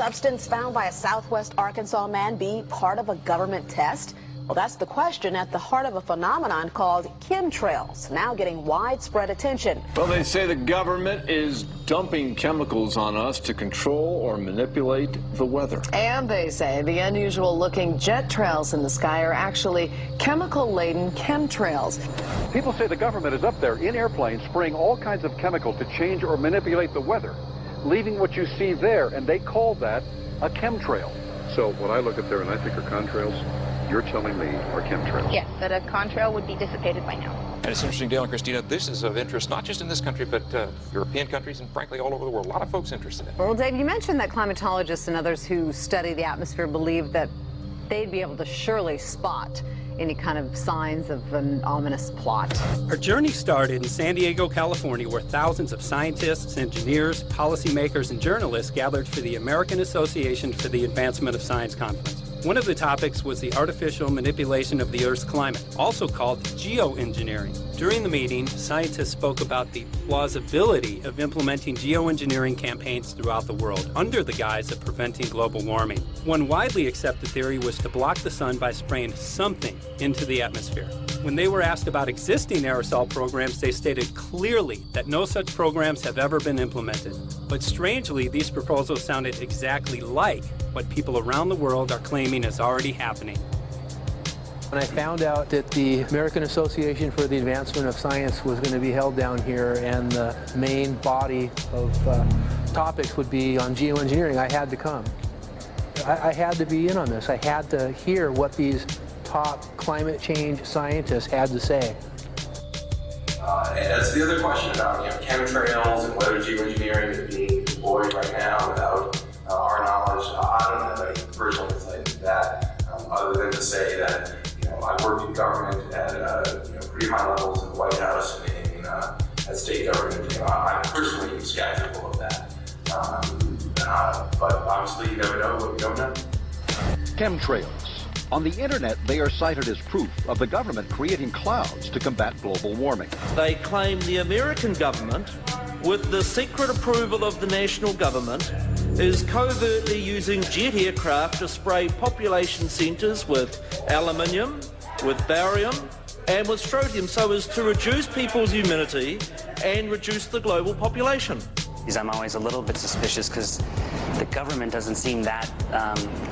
substance found by a southwest Arkansas man be part of a government test? Well, that's the question at the heart of a phenomenon called chemtrails, now getting widespread attention. Well, they say the government is dumping chemicals on us to control or manipulate the weather. And they say the unusual-looking jet trails in the sky are actually chemical-laden chemtrails. People say the government is up there in airplanes spraying all kinds of chemicals to change or manipulate the weather, leaving what you see there, and they call that a chemtrail. So what I look at there and I think are contrails, you're telling me are chemtrails? Yes, that a contrail would be dissipated by now. And it's interesting, Dale and Christina, this is of interest not just in this country, but European countries and frankly all over the world. A lot of folks interested in it. Well, Dave, you mentioned that climatologists and others who study the atmosphere believe that they'd be able to surely spot any kind of signs of an ominous plot. Our journey started in San Diego, California, where thousands of scientists, engineers, policymakers, and journalists gathered for the American Association for the Advancement of Science Conference. One of the topics was the artificial manipulation of the Earth's climate, also called geoengineering. During the meeting, scientists spoke about the plausibility of implementing geoengineering campaigns throughout the world under the guise of preventing global warming. One widely accepted theory was to block the sun by spraying something into the atmosphere. When they were asked about existing aerosol programs, they stated clearly that no such programs have ever been implemented. But strangely, these proposals sounded exactly like what people around the world are claiming is already happening. When I found out that the American Association for the Advancement of Science was going to be held down here and the main body of topics would be on geoengineering, I had to come. I had to be in on this. I had to hear what these top climate change scientists had to say. And that's the other question about chemtrails and whether geoengineering is being deployed right now without our knowledge. I don't have any personal insight into that, other than to say that I worked in government at pretty high levels in the White House and at state government. I'm personally skeptical of that. But obviously, you never know what you don't know. Chemtrails. On the internet, they are cited as proof of the government creating clouds to combat global warming. They claim the American government, with the secret approval of the national government, is covertly using jet aircraft to spray population centres with aluminium, with barium, and with strontium so as to reduce people's immunity and reduce the global population. I'm always a little bit suspicious because the government doesn't seem that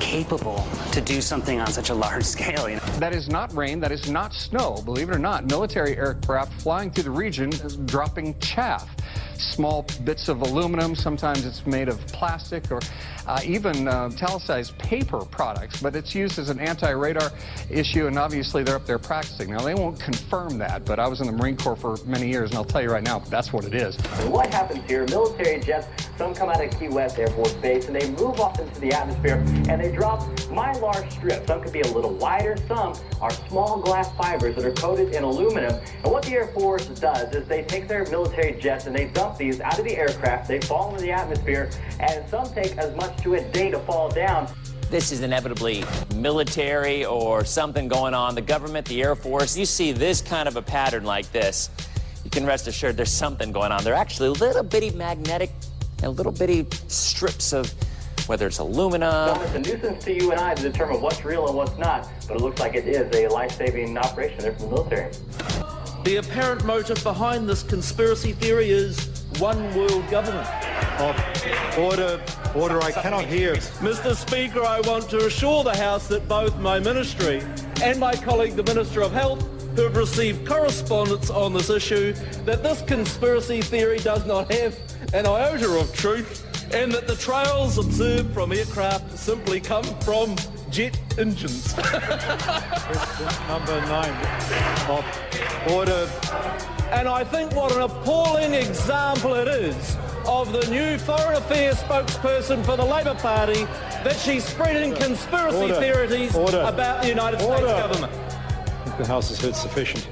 capable to do something on such a large scale. That is not rain, that is not snow. Believe it or not, military aircraft flying through the region is dropping chaff. Small bits of aluminum, sometimes it's made of plastic or even italicized paper products, but it's used as an anti-radar issue, and obviously they're up there practicing. Now, they won't confirm that, but I was in the Marine Corps for many years, and I'll tell you right now, that's what it is. And what happens here, military jets, some come out of Key West Air Force Base, and they move off into the atmosphere, and they drop mylar strips. Some could be a little wider, some are small glass fibers that are coated in aluminum. And what the Air Force does is they take their military jets and they dump these out of the aircraft, they fall into the atmosphere, and some take as much to a day to fall down. This is inevitably military or something going on. The government, the Air Force, you see this kind of a pattern like this, you can rest assured there's something going on. They're actually little bitty magnetic and little bitty strips of, whether it's aluminum. Well, it's a nuisance to you and I to determine what's real and what's not, but it looks like it is a life-saving operation there from the military. The apparent motive behind this conspiracy theory is one world government. Order, I cannot hear. Mr. Speaker, I want to assure the House that both my ministry and my colleague, the Minister of Health, who have received correspondence on this issue, that this conspiracy theory does not have an iota of truth, and that the trails observed from aircraft simply come from jet engines. Question number 9. Order. And I think what an appalling example it is of the new Foreign Affairs spokesperson for the Labour Party that she's spreading conspiracy theories about the United States government. I think the House has heard sufficient.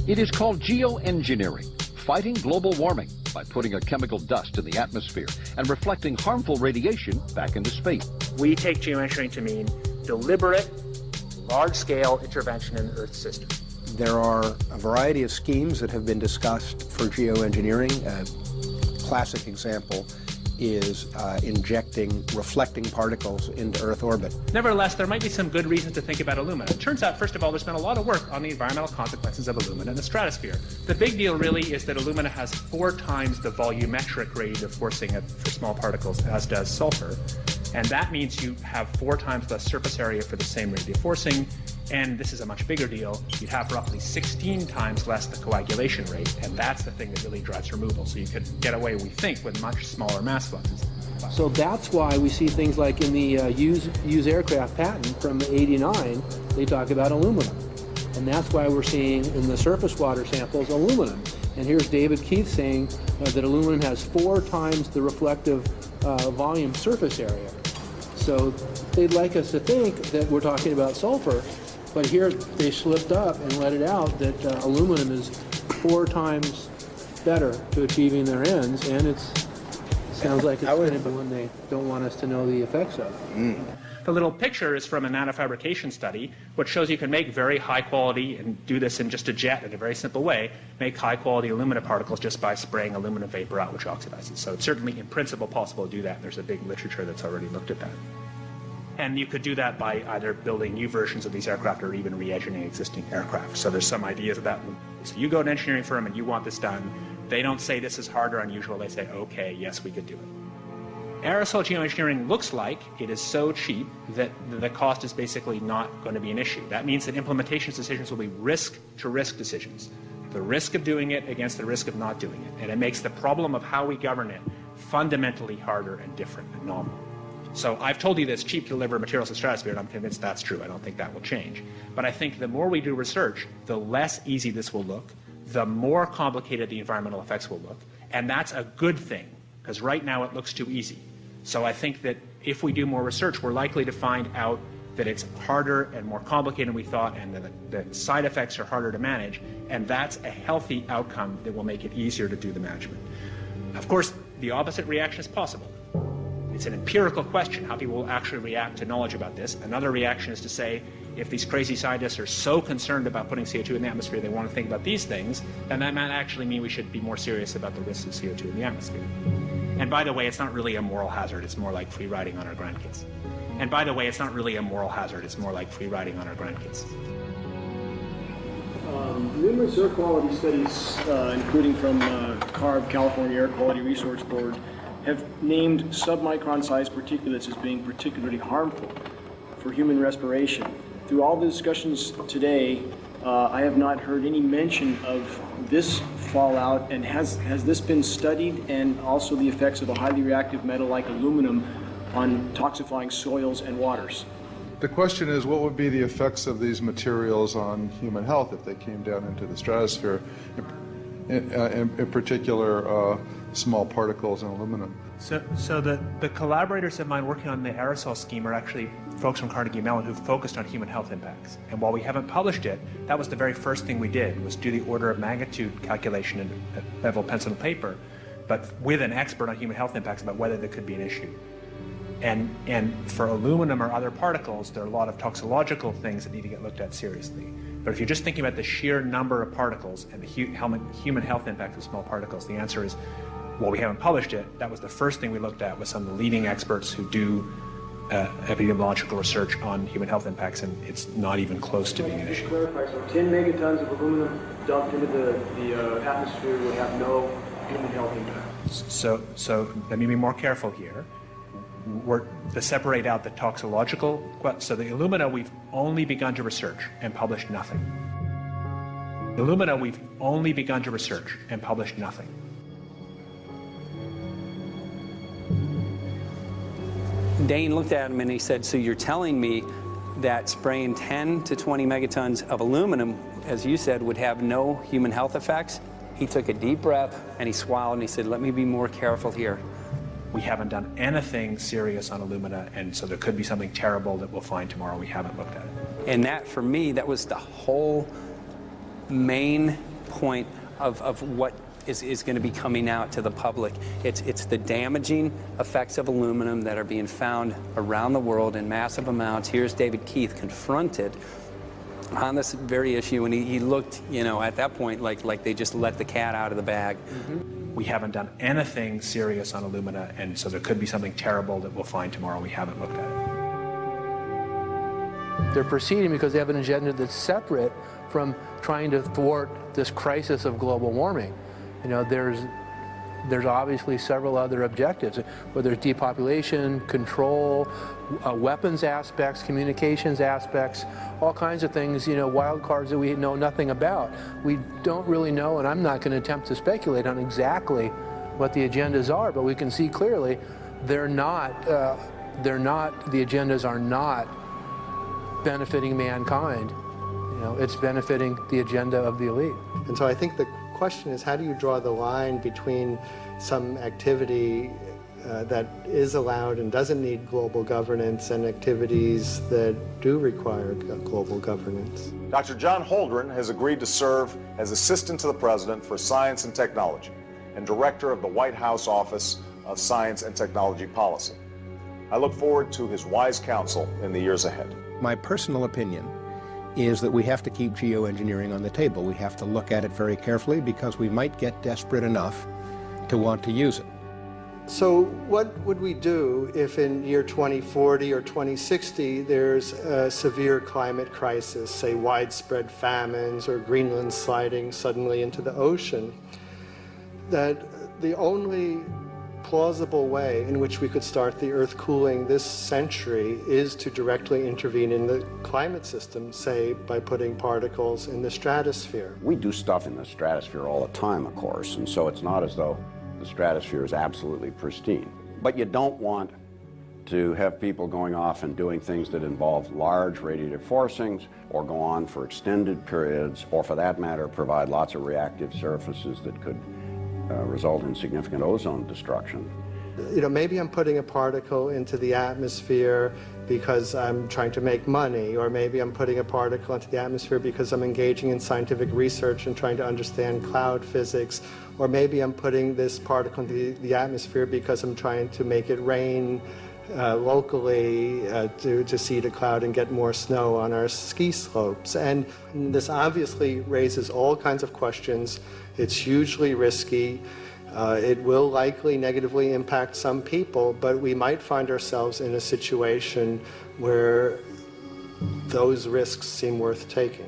It is called geoengineering, fighting global warming by putting a chemical dust in the atmosphere and reflecting harmful radiation back into space. We take geoengineering to mean deliberate, large-scale intervention in the Earth's system. There are a variety of schemes that have been discussed for geoengineering. A classic example is injecting reflecting particles into Earth orbit. Nevertheless, there might be some good reasons to think about alumina. It turns out, first of all, there's been a lot of work on the environmental consequences of alumina in the stratosphere. The big deal really is that alumina has 4 times the volumetric rate of forcing for small particles as does sulfur. And that means you have 4 times less surface area for the same rate of forcing. And this is a much bigger deal. You'd have roughly 16 times less the coagulation rate. And that's the thing that really drives removal. So you could get away, we think, with much smaller mass fluxes. So that's why we see things like in the use aircraft patent from '89, they talk about aluminum. And that's why we're seeing in the surface water samples aluminum. And here's David Keith saying that aluminum has 4 times the reflective volume surface area. So they'd like us to think that we're talking about sulfur, but here they slipped up and let it out that aluminum is 4 times better to achieving their ends, and it sounds like it's going to be one they don't want us to know the effects of. The little picture is from a nanofabrication study, which shows you can make very high quality, and do this in just a jet in a very simple way, make high quality alumina particles just by spraying aluminum vapor out, which oxidizes. So it's certainly in principle possible to do that. There's a big literature that's already looked at that. And you could do that by either building new versions of these aircraft or even re-engineering existing aircraft. So there's some ideas of that. So you go to an engineering firm and you want this done. They don't say this is hard or unusual. They say, okay, yes, we could do it. Aerosol geoengineering looks like it is so cheap that the cost is basically not going to be an issue. That means that implementation decisions will be risk-to-risk decisions. The risk of doing it against the risk of not doing it. And it makes the problem of how we govern it fundamentally harder and different and novel. So I've told you that it's cheap to deliver materials to the stratosphere, and I'm convinced that's true. I don't think that will change. But I think the more we do research, the less easy this will look, the more complicated the environmental effects will look. And that's a good thing, because right now it looks too easy. So I think that if we do more research, we're likely to find out that it's harder and more complicated than we thought, and that the side effects are harder to manage, and that's a healthy outcome that will make it easier to do the management. Of course, the opposite reaction is possible. It's an empirical question, how people will actually react to knowledge about this. Another reaction is to say, if these crazy scientists are so concerned about putting CO2 in the atmosphere, they want to think about these things, then that might actually mean we should be more serious about the risks of CO2 in the atmosphere. And by the way, it's not really a moral hazard, it's more like free riding on our grandkids. And by the way, it's not really a moral hazard, it's more like free riding on our grandkids. Numerous air quality studies, including from CARB, California Air Quality Resource Board, have named submicron-sized particulates as being particularly harmful for human respiration. Through all the discussions today, I have not heard any mention of this fallout, and has this been studied, and also the effects of a highly reactive metal like aluminum on toxifying soils and waters? The question is, what would be the effects of these materials on human health if they came down into the stratosphere, in particular small particles in aluminum? So the collaborators of mine working on the aerosol scheme are actually folks from Carnegie Mellon who've focused on human health impacts. And while we haven't published it, that was the very first thing we did, was do the order of magnitude calculation in level pencil and paper, but with an expert on human health impacts about whether there could be an issue. And for aluminum or other particles, there are a lot of toxicological things that need to get looked at seriously. But if you're just thinking about the sheer number of particles and the human health impact of small particles, the answer is, well, we haven't published it. That was the first thing we looked at with some of the leading experts who do epidemiological research on human health impacts, and it's not even close to being an issue. Clarify, so 10 megatons of aluminum dumped into the atmosphere would have no human health impact. So let me be more careful here. We're to separate out the toxicological. So the alumina, we've only begun to research and published nothing. Alumina, we've only begun to research and published nothing. Dane looked at him and he said, so you're telling me that spraying 10 to 20 megatons of aluminum, as you said, would have no human health effects? He took a deep breath and he swallowed and he said, let me be more careful here. We haven't done anything serious on alumina, and so there could be something terrible that we'll find tomorrow. We haven't looked at it. And that, for me, that was the whole main point of what is going to be coming out to the public. It's the damaging effects of aluminum that are being found around the world in massive amounts. Here's David Keith confronted on this very issue, and he looked, you know, at that point like they just let the cat out of the bag. Mm-hmm. we haven't done anything serious on Illumina, and so there could be something terrible that we'll find tomorrow. We haven't looked at it. They're proceeding because they have an agenda that's separate from trying to thwart this crisis of global warming. You know, there's obviously several other objectives, whether it's depopulation, control, weapons aspects, communications aspects, all kinds of things, you know, wild cards that we know nothing about. We don't really know, and I'm not going to attempt to speculate on exactly what the agendas are, but we can see clearly the agendas are not benefiting mankind. You know, it's benefiting the agenda of the elite. And so I think the question is, how do you draw the line between some activity that is allowed and doesn't need global governance and activities that do require global governance? Dr. John Holdren has agreed to serve as Assistant to the President for Science and Technology and Director of the White House Office of Science and Technology Policy. I look forward to his wise counsel in the years ahead. My personal opinion is that we have to keep geoengineering on the table. We have to look at it very carefully because we might get desperate enough to want to use it. So what would we do if in year 2040 or 2060 there's a severe climate crisis, say widespread famines or Greenland sliding suddenly into the ocean? That the only plausible way in which we could start the Earth cooling this century is to directly intervene in the climate system, say by putting particles in the stratosphere. We do stuff in the stratosphere all the time, of course, and so it's not as though the stratosphere is absolutely pristine. But you don't want to have people going off and doing things that involve large radiative forcings or go on for extended periods, or for that matter, provide lots of reactive surfaces that could result in significant ozone destruction. You know, maybe I'm putting a particle into the atmosphere because I'm trying to make money, or maybe I'm putting a particle into the atmosphere because I'm engaging in scientific research and trying to understand cloud physics, or maybe I'm putting this particle into the atmosphere because I'm trying to make it rain locally to seed a cloud and get more snow on our ski slopes. And this obviously raises all kinds of questions. It's hugely risky. It will likely negatively impact some people, but we might find ourselves in a situation where those risks seem worth taking.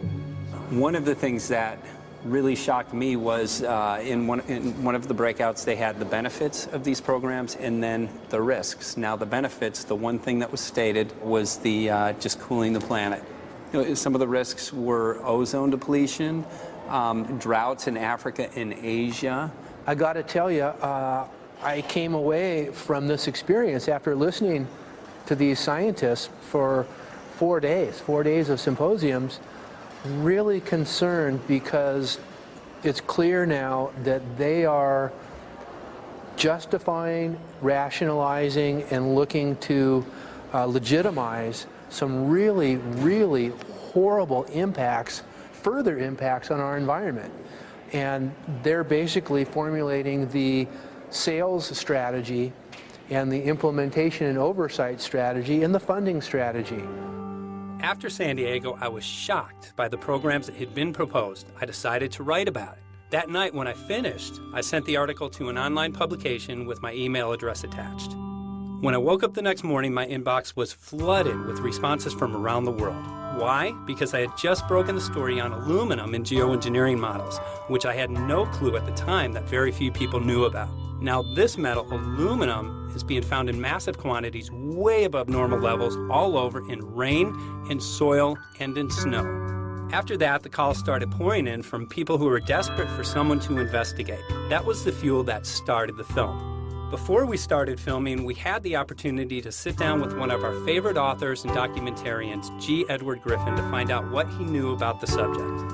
One of the things that really shocked me was in one of the breakouts they had the benefits of these programs and then the risks. Now the benefits, the one thing that was stated was the just cooling the planet. You know, some of the risks were ozone depletion, droughts in Africa and Asia. I got to tell you, I came away from this experience after listening to these scientists for 4 days of symposiums, really concerned because it's clear now that they are justifying, rationalizing, and looking to legitimize some really, really horrible impacts, further impacts on our environment. And they're basically formulating the sales strategy and the implementation and oversight strategy and the funding strategy. After San Diego, I was shocked by the programs that had been proposed. I decided to write about it. That night when I finished, I sent the article to an online publication with my email address attached. When I woke up the next morning, my inbox was flooded with responses from around the world. Why? Because I had just broken the story on aluminum in geoengineering models, which I had no clue at the time that very few people knew about. Now this metal, aluminum, is being found in massive quantities way above normal levels all over in rain, in soil, and in snow. After that, the calls started pouring in from people who were desperate for someone to investigate. That was the fuel that started the film. Before we started filming, we had the opportunity to sit down with one of our favorite authors and documentarians, G. Edward Griffin, to find out what he knew about the subject.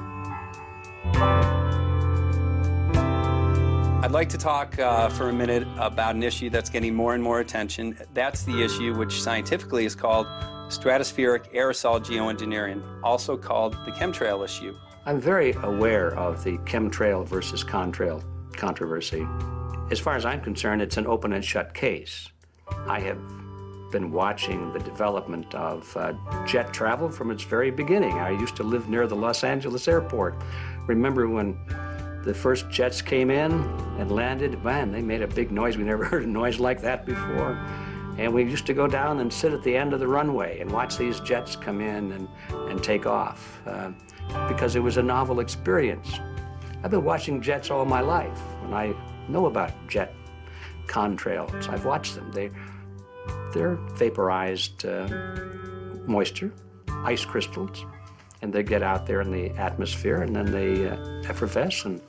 I'd like to talk for a minute about an issue that's getting more and more attention. That's the issue which scientifically is called stratospheric aerosol geoengineering, also called the chemtrail issue. I'm very aware of the chemtrail versus contrail controversy. As far as I'm concerned, it's an open and shut case. I have been watching the development of jet travel from its very beginning. I used to live near the Los Angeles airport. Remember when The first jets came in and landed. Man, they made a big noise. We never heard a noise like that before. And we used to go down and sit at the end of the runway and watch these jets come in and take off because it was a novel experience. I've been watching jets all my life, and I know about jet contrails. I've watched them. They're vaporized moisture, ice crystals, and they get out there in the atmosphere, and then they effervesce and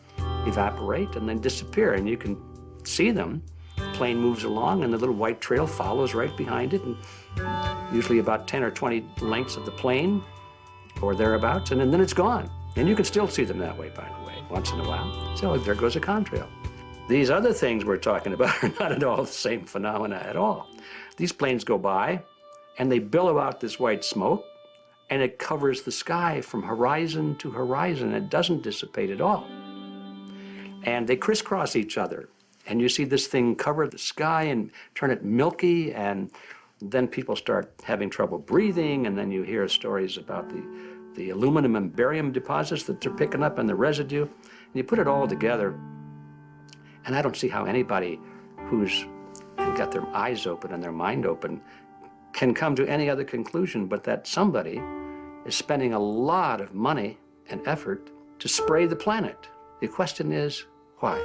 evaporate and then disappear, and you can see them. The plane moves along, and the little white trail follows right behind it, and usually about 10 or 20 lengths of the plane or thereabouts, and then it's gone. And you can still see them that way, by the way, once in a while. So there goes a contrail. These other things we're talking about are not at all the same phenomena at all. These planes go by, and they billow out this white smoke, and it covers the sky from horizon to horizon. It doesn't dissipate at all. And they crisscross each other. And you see this thing cover the sky and turn it milky, and then people start having trouble breathing, and then you hear stories about the aluminum and barium deposits that they're picking up and the residue. And you put it all together, and I don't see how anybody who's got their eyes open and their mind open can come to any other conclusion but that somebody is spending a lot of money and effort to spray the planet. The question is, why?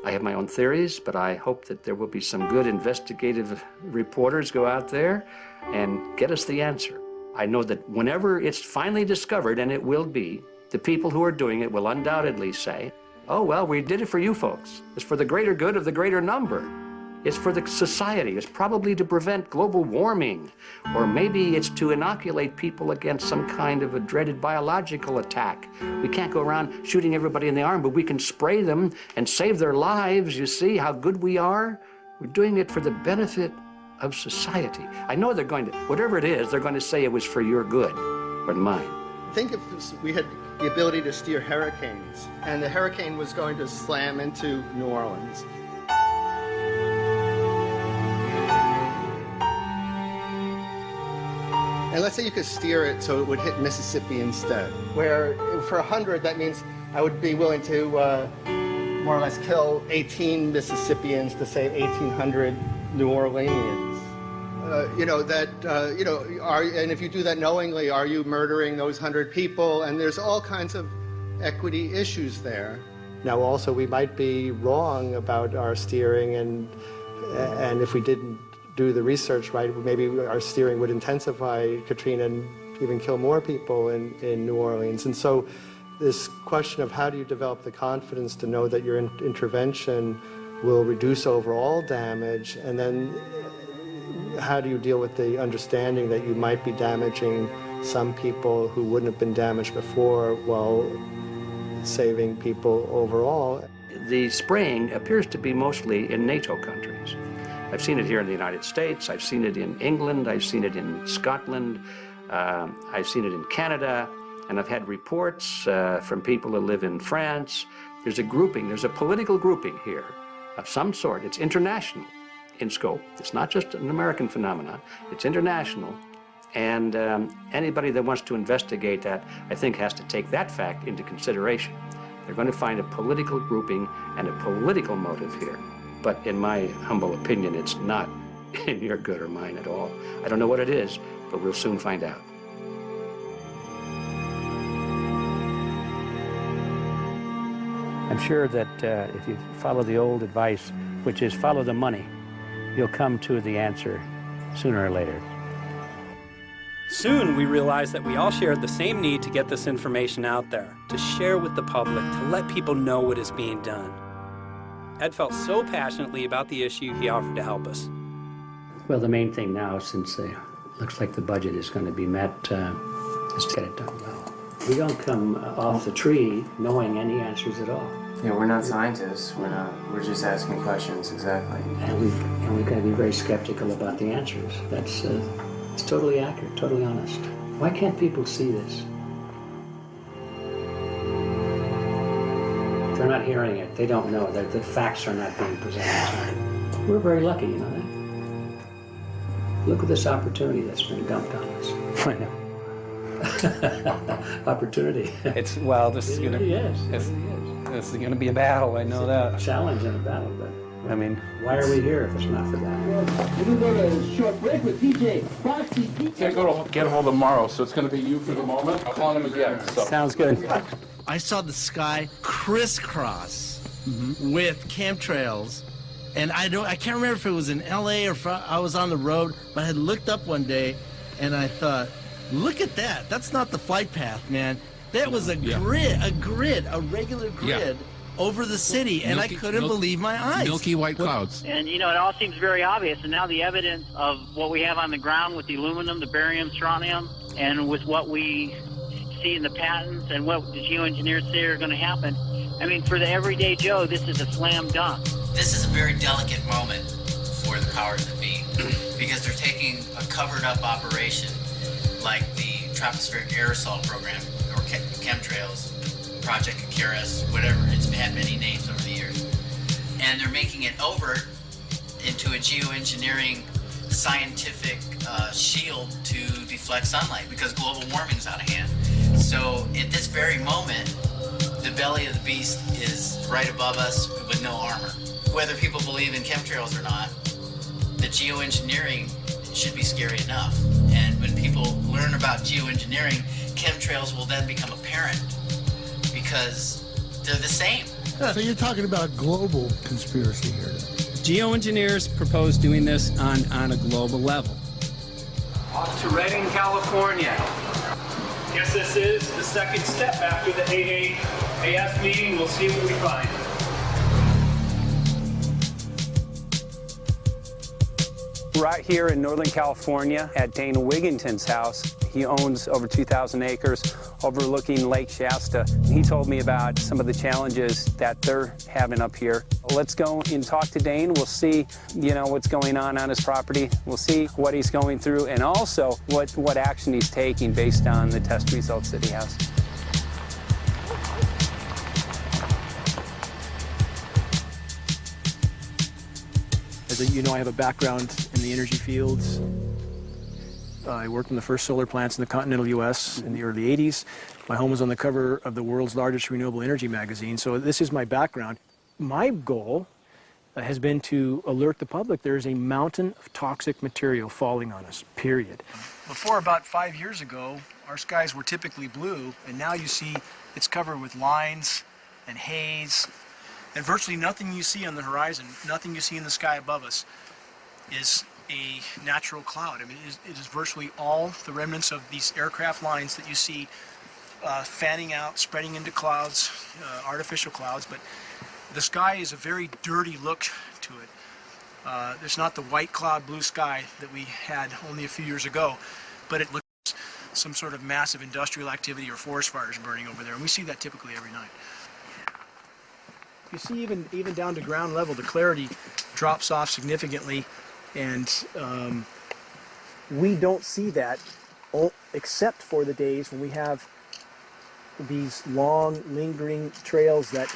I have my own theories, but I hope that there will be some good investigative reporters go out there and get us the answer. I know that whenever it's finally discovered, and it will be, the people who are doing it will undoubtedly say, oh, well, we did it for you folks. It's for the greater good of the greater number. It's for the society. It's probably to prevent global warming, or maybe it's to inoculate people against some kind of a dreaded biological attack. We can't go around shooting everybody in the arm, but we can spray them and save their lives. You see how good we are? We're doing it for the benefit of society. I know they're going to, whatever it is, they're going to say it was for your good or mine. Think if we had the ability to steer hurricanes, and the hurricane was going to slam into New Orleans. And let's say you could steer it so it would hit Mississippi instead, where for 100, that means I would be willing to more or less kill 18 Mississippians to save 1,800 New Orleanians. And if you do that knowingly, are you murdering those 100 people? And there's all kinds of equity issues there. Now, also, we might be wrong about our steering, and if we didn't do the research right, maybe our steering would intensify Katrina and even kill more people in New Orleans. And so this question of how do you develop the confidence to know that your intervention will reduce overall damage, and then how do you deal with the understanding that you might be damaging some people who wouldn't have been damaged before while saving people overall? The spraying appears to be mostly in NATO countries. I've seen it here in the United States, I've seen it in England, I've seen it in Scotland, I've seen it in Canada, and I've had reports from people who live in France. There's a grouping, there's a political grouping here of some sort. It's international in scope. It's not just an American phenomenon, it's international. And anybody that wants to investigate that, I think, has to take that fact into consideration. They're going to find a political grouping and a political motive here. But in my humble opinion, it's not in your good or mine at all. I don't know what it is, but we'll soon find out. I'm sure that if you follow the old advice, which is follow the money, you'll come to the answer sooner or later. Soon we realized that we all shared the same need to get this information out there, to share with the public, to let people know what is being done. Ed felt so passionately about the issue, he offered to help us. Well, the main thing now, since it looks like the budget is going to be met, is to get it done well. We don't come off the tree knowing any answers at all. Yeah, we're not scientists. We're just asking questions, exactly. And we've got to be very skeptical about the answers. That's it's totally accurate, totally honest. Why can't people see this? They're not hearing it. They don't know that the facts are not being presented. We're very lucky, you know that? Look at this opportunity that's been dumped on us. I know. Opportunity. This is going to. Yes. This is going to be a battle, I know that. A challenge and a battle, but I mean, why are we here if it's not for that? We're going to go to a short break with DJ Foxy. Can't go to get a hold of Morrow, so it's going to be you for the moment. I'll call him again. So. Sounds good. I saw the sky crisscross with chemtrails, and I can't remember if it was in LA or if I was on the road, but I had looked up one day and I thought, look at that. That's not the flight path, man. That was a grid, a regular grid over the city, and I couldn't believe my eyes. Milky white clouds. And, you know, it all seems very obvious, and now the evidence of what we have on the ground with the aluminum, the barium, strontium, and with what we see in the patents and what the geoengineers say are going to happen, I mean, for the everyday Joe, this is a slam dunk. This is a very delicate moment for the powers that be, because they're taking a covered-up operation like the tropospheric aerosol program, or chemtrails, Project Icarus, whatever, it's had many names over the years. And they're making it over into a geoengineering scientific shield to deflect sunlight because global warming's out of hand. So at this very moment, the belly of the beast is right above us with no armor. Whether people believe in chemtrails or not, the geoengineering should be scary enough. And when people learn about geoengineering, chemtrails will then become apparent because they're the same. So you're talking about a global conspiracy here. Geoengineers propose doing this on a global level. Off to Redding, California. Guess this is the second step after the AAAS meeting. We'll see what we find. Right here in Northern California at Dana Wigington's house. He owns over 2,000 acres overlooking Lake Shasta. He told me about some of the challenges that they're having up here. Let's go and talk to Dane. We'll see, you know, what's going on his property. We'll see what he's going through and also what action he's taking based on the test results that he has. As you know, I have a background in the energy fields. I worked in the first solar plants in the continental U.S. in the early 80s. My home was on the cover of the world's largest renewable energy magazine, so this is my background. My goal has been to alert the public there is a mountain of toxic material falling on us, period. Before about 5 years ago, our skies were typically blue, and now you see it's covered with lines and haze, and virtually nothing you see on the horizon, nothing you see in the sky above us is a natural cloud. I mean, it is virtually all the remnants of these aircraft lines that you see fanning out, spreading into clouds, artificial clouds, but the sky is a very dirty look to it. There's not the white cloud blue sky that we had only a few years ago, but it looks like some sort of massive industrial activity or forest fires burning over there, and we see that typically every night. You see even down to ground level, the clarity drops off significantly, and we don't see that except for the days when we have these long, lingering trails that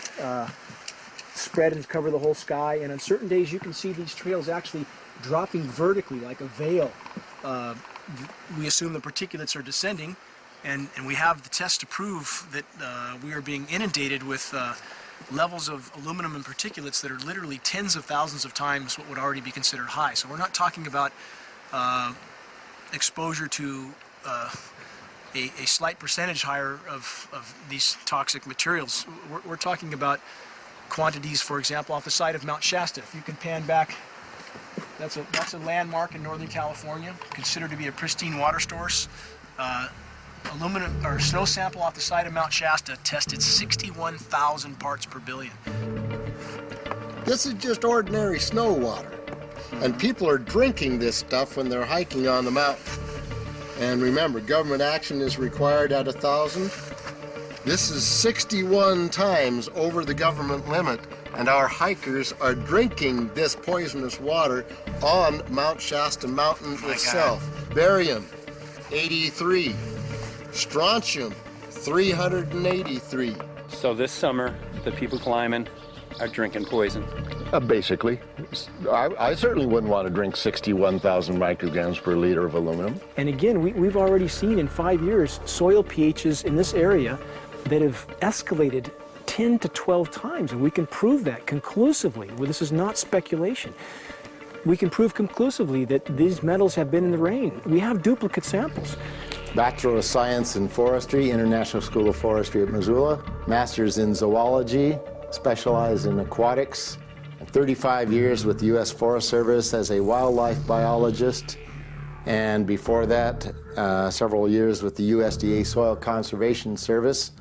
spread and cover the whole sky, and on certain days you can see these trails actually dropping vertically like a veil. We assume the particulates are descending, and we have the tests to prove that we are being inundated with levels of aluminum and particulates that are literally tens of thousands of times what would already be considered high. So we're not talking about exposure to a slight percentage higher of these toxic materials. We're talking about quantities, for example, off the side of Mount Shasta. If you can pan back, that's a landmark in Northern California, considered to be a pristine water source. Aluminum or snow sample off the side of Mount Shasta tested 61,000 parts per billion. This is just ordinary snow water, and people are drinking this stuff when they're hiking on the mountain. And remember, government action is required at 1,000. This is 61 times over the government limit, and our hikers are drinking this poisonous water on Mount Shasta Mountain itself. Barium, 83. Strontium, 383. So this summer, the people climbing are drinking poison. Basically. I certainly wouldn't want to drink 61,000 micrograms per liter of aluminum. And again, we've already seen in 5 years soil pHs in this area that have escalated 10 to 12 times, and we can prove that conclusively. Well, this is not speculation. We can prove conclusively that these metals have been in the rain. We have duplicate samples. Bachelor of Science in Forestry, International School of Forestry at Missoula. Master's in Zoology, specialized in aquatics. 35 years with the U.S. Forest Service as a wildlife biologist. And before that, several years with the USDA Soil Conservation Service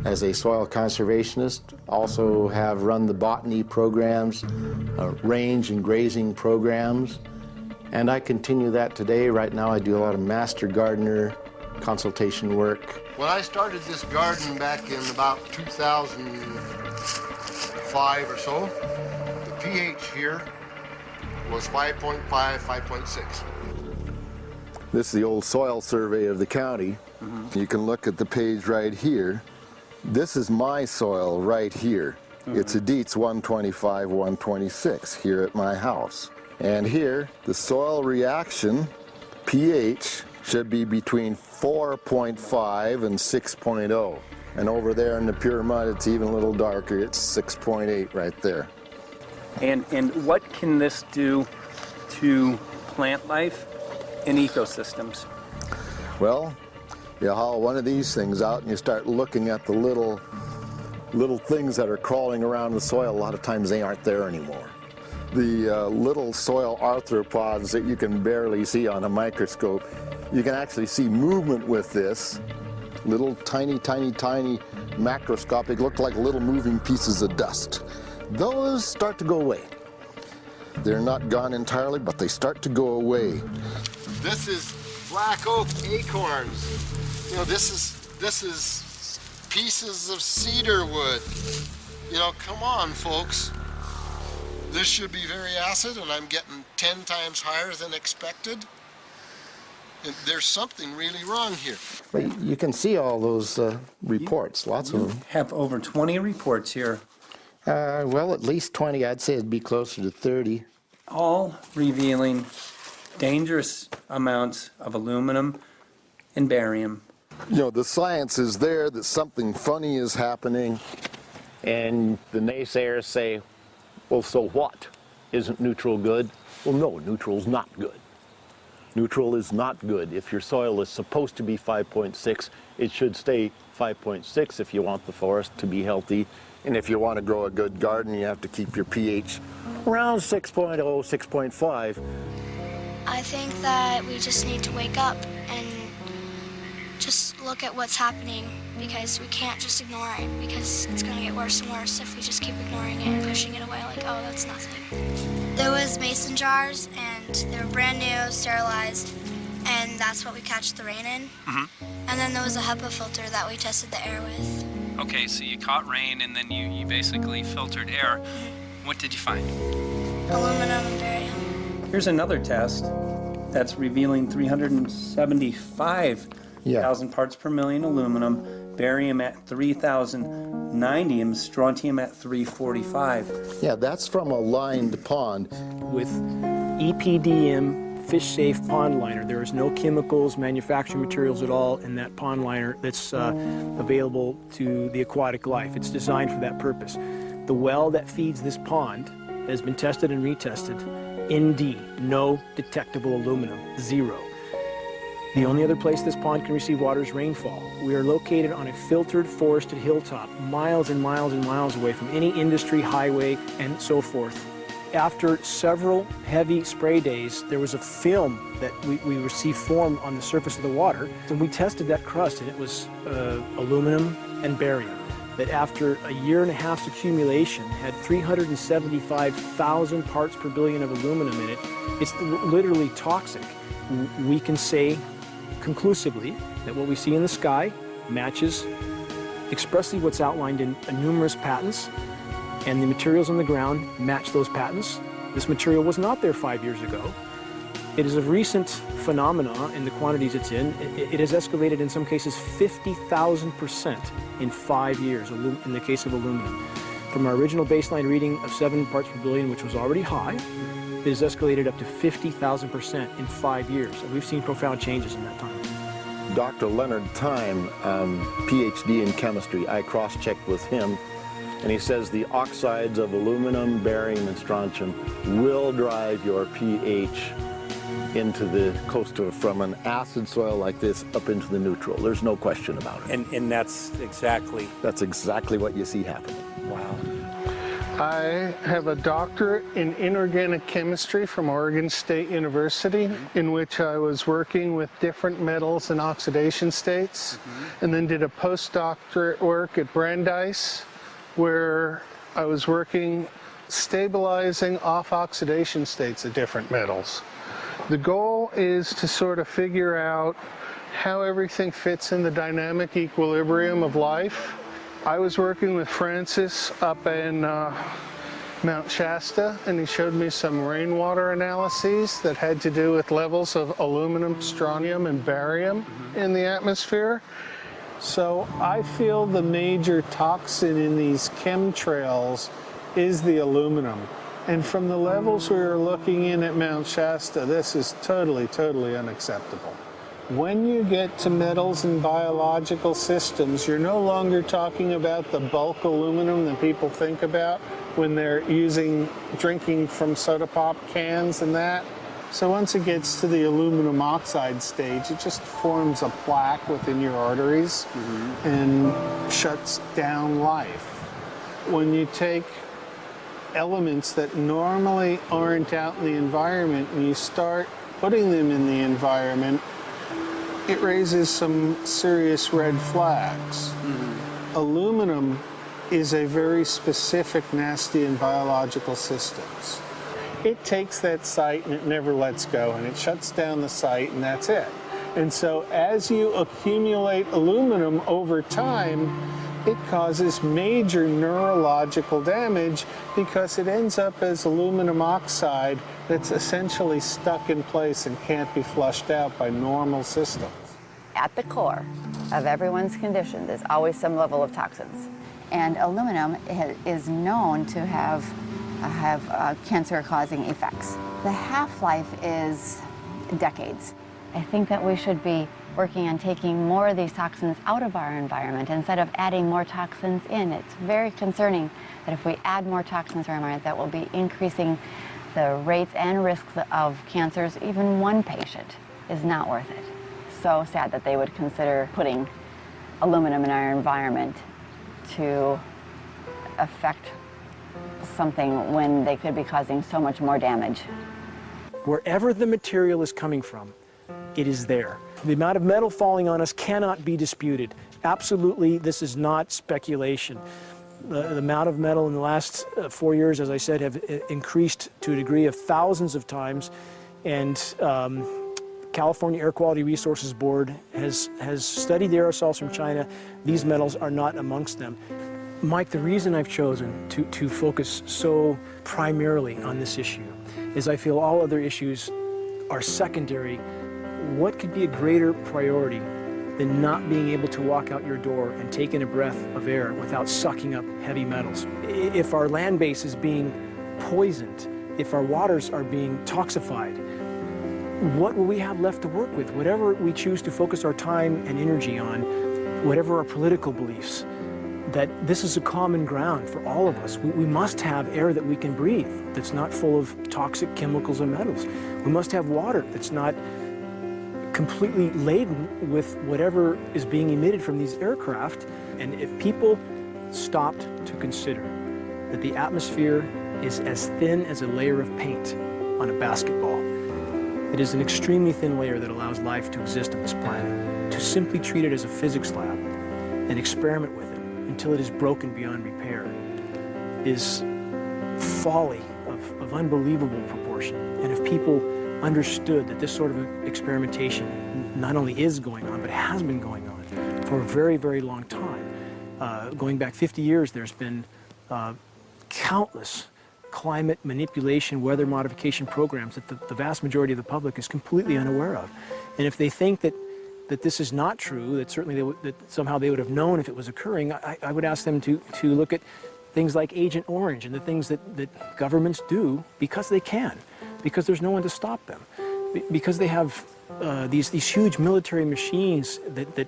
as a soil conservationist. Also have run the botany programs, range and grazing programs. And I continue that today. Right now I do a lot of master gardener consultation work. When I started this garden back in about 2005 or so, the pH here was 5.5, 5.6. This is the old soil survey of the county. You can look at the page right here. This is my soil right here. It's a Dietz 125, 126 here at my house. And here, the soil reaction pH should be between 4.5 and 6.0. And over there in the pure mud, it's even a little darker. It's 6.8 right there. And what can this do to plant life and ecosystems? Well, you haul one of these things out and you start looking at the little things that are crawling around the soil. A lot of times they aren't there anymore. The little soil arthropods that you can barely see on a microscope, you can actually see movement with this. Little tiny macroscopic, look like little moving pieces of dust. Those start to go away. They're not gone entirely, but they start to go away. This is black oak acorns. You know, this is pieces of cedar wood. You know, come on, folks. This should be very acid, and I'm getting 10 times higher than expected. And there's something really wrong here. Well, you can see all those reports, lots of them. Have over 20 reports here. Well, at least 20. I'd say it'd be closer to 30. All revealing dangerous amounts of aluminum and barium. You know, the science is there that something funny is happening, and the naysayers say, well, so what? Isn't neutral good? Well, no, neutral's not good. Neutral is not good. If your soil is supposed to be 5.6, it should stay 5.6 if you want the forest to be healthy. And if you want to grow a good garden, you have to keep your pH around 6.0, 6.5. I think that we just need to wake up and just look at what's happening, because we can't just ignore it, because it's going to get worse and worse if we just keep ignoring it and pushing it away like, oh, that's nothing. There was mason jars, and they were brand new, sterilized, and that's what we catch the rain in. And then there was a HEPA filter that we tested the air with. Okay, so you caught rain and then you basically filtered air. What did you find? Aluminum and barium. Here's another test that's revealing 375,000 parts per million aluminum, barium at 3,090, and strontium at 345. Yeah, that's from a lined pond. With EPDM fish-safe pond liner. There is no chemicals, manufacturing materials at all in that pond liner that's available to the aquatic life. It's designed for that purpose. The well that feeds this pond has been tested and retested. ND, no detectable aluminum, 0. The only other place this pond can receive water is rainfall. We are located on a filtered, forested hilltop, miles and miles and miles away from any industry, highway, and so forth. After several heavy spray days, there was a film that we received formed on the surface of the water, and we tested that crust, and it was aluminum and barium. That after a year and a half's accumulation had 375,000 parts per billion of aluminum in it. It's literally toxic. We can say conclusively that what we see in the sky matches expressly what's outlined in numerous patents, and the materials on the ground match those patents. This material was not there 5 years ago. It is a recent phenomenon in the quantities it's in. It has escalated in some cases 50,000% in 5 years in the case of aluminum. From our original baseline reading of 7 parts per billion, which was already high, it has escalated up to 50,000% in 5 years. And we've seen profound changes in that time. Dr. Leonard Time, PhD in chemistry, I cross-checked with him. And he says the oxides of aluminum, barium, and strontium will drive your pH into the coastal, from an acid soil like this up into the neutral. There's no question about it. And that's exactly... That's exactly what you see happening. Wow. I have a doctorate in inorganic chemistry from Oregon State University, in which I was working with different metals and oxidation states, and then did a postdoctorate work at Brandeis, where I was working stabilizing off oxidation states of different metals. The goal is to sort of figure out how everything fits in the dynamic equilibrium of life. I was working with Francis up in Mount Shasta, and he showed me some rainwater analyses that had to do with levels of aluminum, strontium, and barium in the atmosphere. So I feel the major toxin in these chemtrails is the aluminum. And from the levels we were looking in at Mount Shasta, this is totally, totally unacceptable. When you get to metals and biological systems, you're no longer talking about the bulk aluminum that people think about when they're drinking from soda pop cans and that. So once it gets to the aluminum oxide stage, it just forms a plaque within your arteries and shuts down life. When you take elements that normally aren't out in the environment and you start putting them in the environment, it raises some serious red flags. Aluminum is a very specific nasty in biological systems. It takes that site and it never lets go, and it shuts down the site, and that's it. And so as you accumulate aluminum over time, it causes major neurological damage because it ends up as aluminum oxide that's essentially stuck in place and can't be flushed out by normal systems. At the core of everyone's condition, there's always some level of toxins. And aluminum is known to have cancer-causing effects. The half-life is decades. I think that we should be working on taking more of these toxins out of our environment instead of adding more toxins in. It's very concerning that if we add more toxins to our environment, that will be increasing the rates and risks of cancers. Even one patient is not worth it. So sad that they would consider putting aluminum in our environment to affect something when they could be causing so much more damage. Wherever the material is coming from, it is there. The amount of metal falling on us cannot be disputed. Absolutely, this is not speculation. The amount of metal in the last 4 years, as I said, have increased to a degree of thousands of times, and California Air Quality Resources Board has studied the aerosols from China. These metals are not amongst them. Mike, the reason I've chosen to focus so primarily on this issue is I feel all other issues are secondary. What could be a greater priority than not being able to walk out your door and take in a breath of air without sucking up heavy metals? If our land base is being poisoned, if our waters are being toxified, what will we have left to work with? Whatever we choose to focus our time and energy on, whatever our political beliefs, that this is a common ground for all of us. We must have air that we can breathe, that's not full of toxic chemicals and metals. We must have water that's not completely laden with whatever is being emitted from these aircraft. And if people stopped to consider that the atmosphere is as thin as a layer of paint on a basketball, it is an extremely thin layer that allows life to exist on this planet, to simply treat it as a physics lab and experiment with it until it is broken beyond repair is folly of unbelievable proportion. And if people understood that this sort of experimentation not only is going on, but has been going on for a very, very long time. Going back 50 years, there's been countless climate manipulation, weather modification programs that the vast majority of the public is completely unaware of. And if they think that this is not true, that certainly that somehow they would have known if it was occurring, I would ask them to look at things like Agent Orange and the things that governments do because they can, because there's no one to stop them, because they have these huge military machines that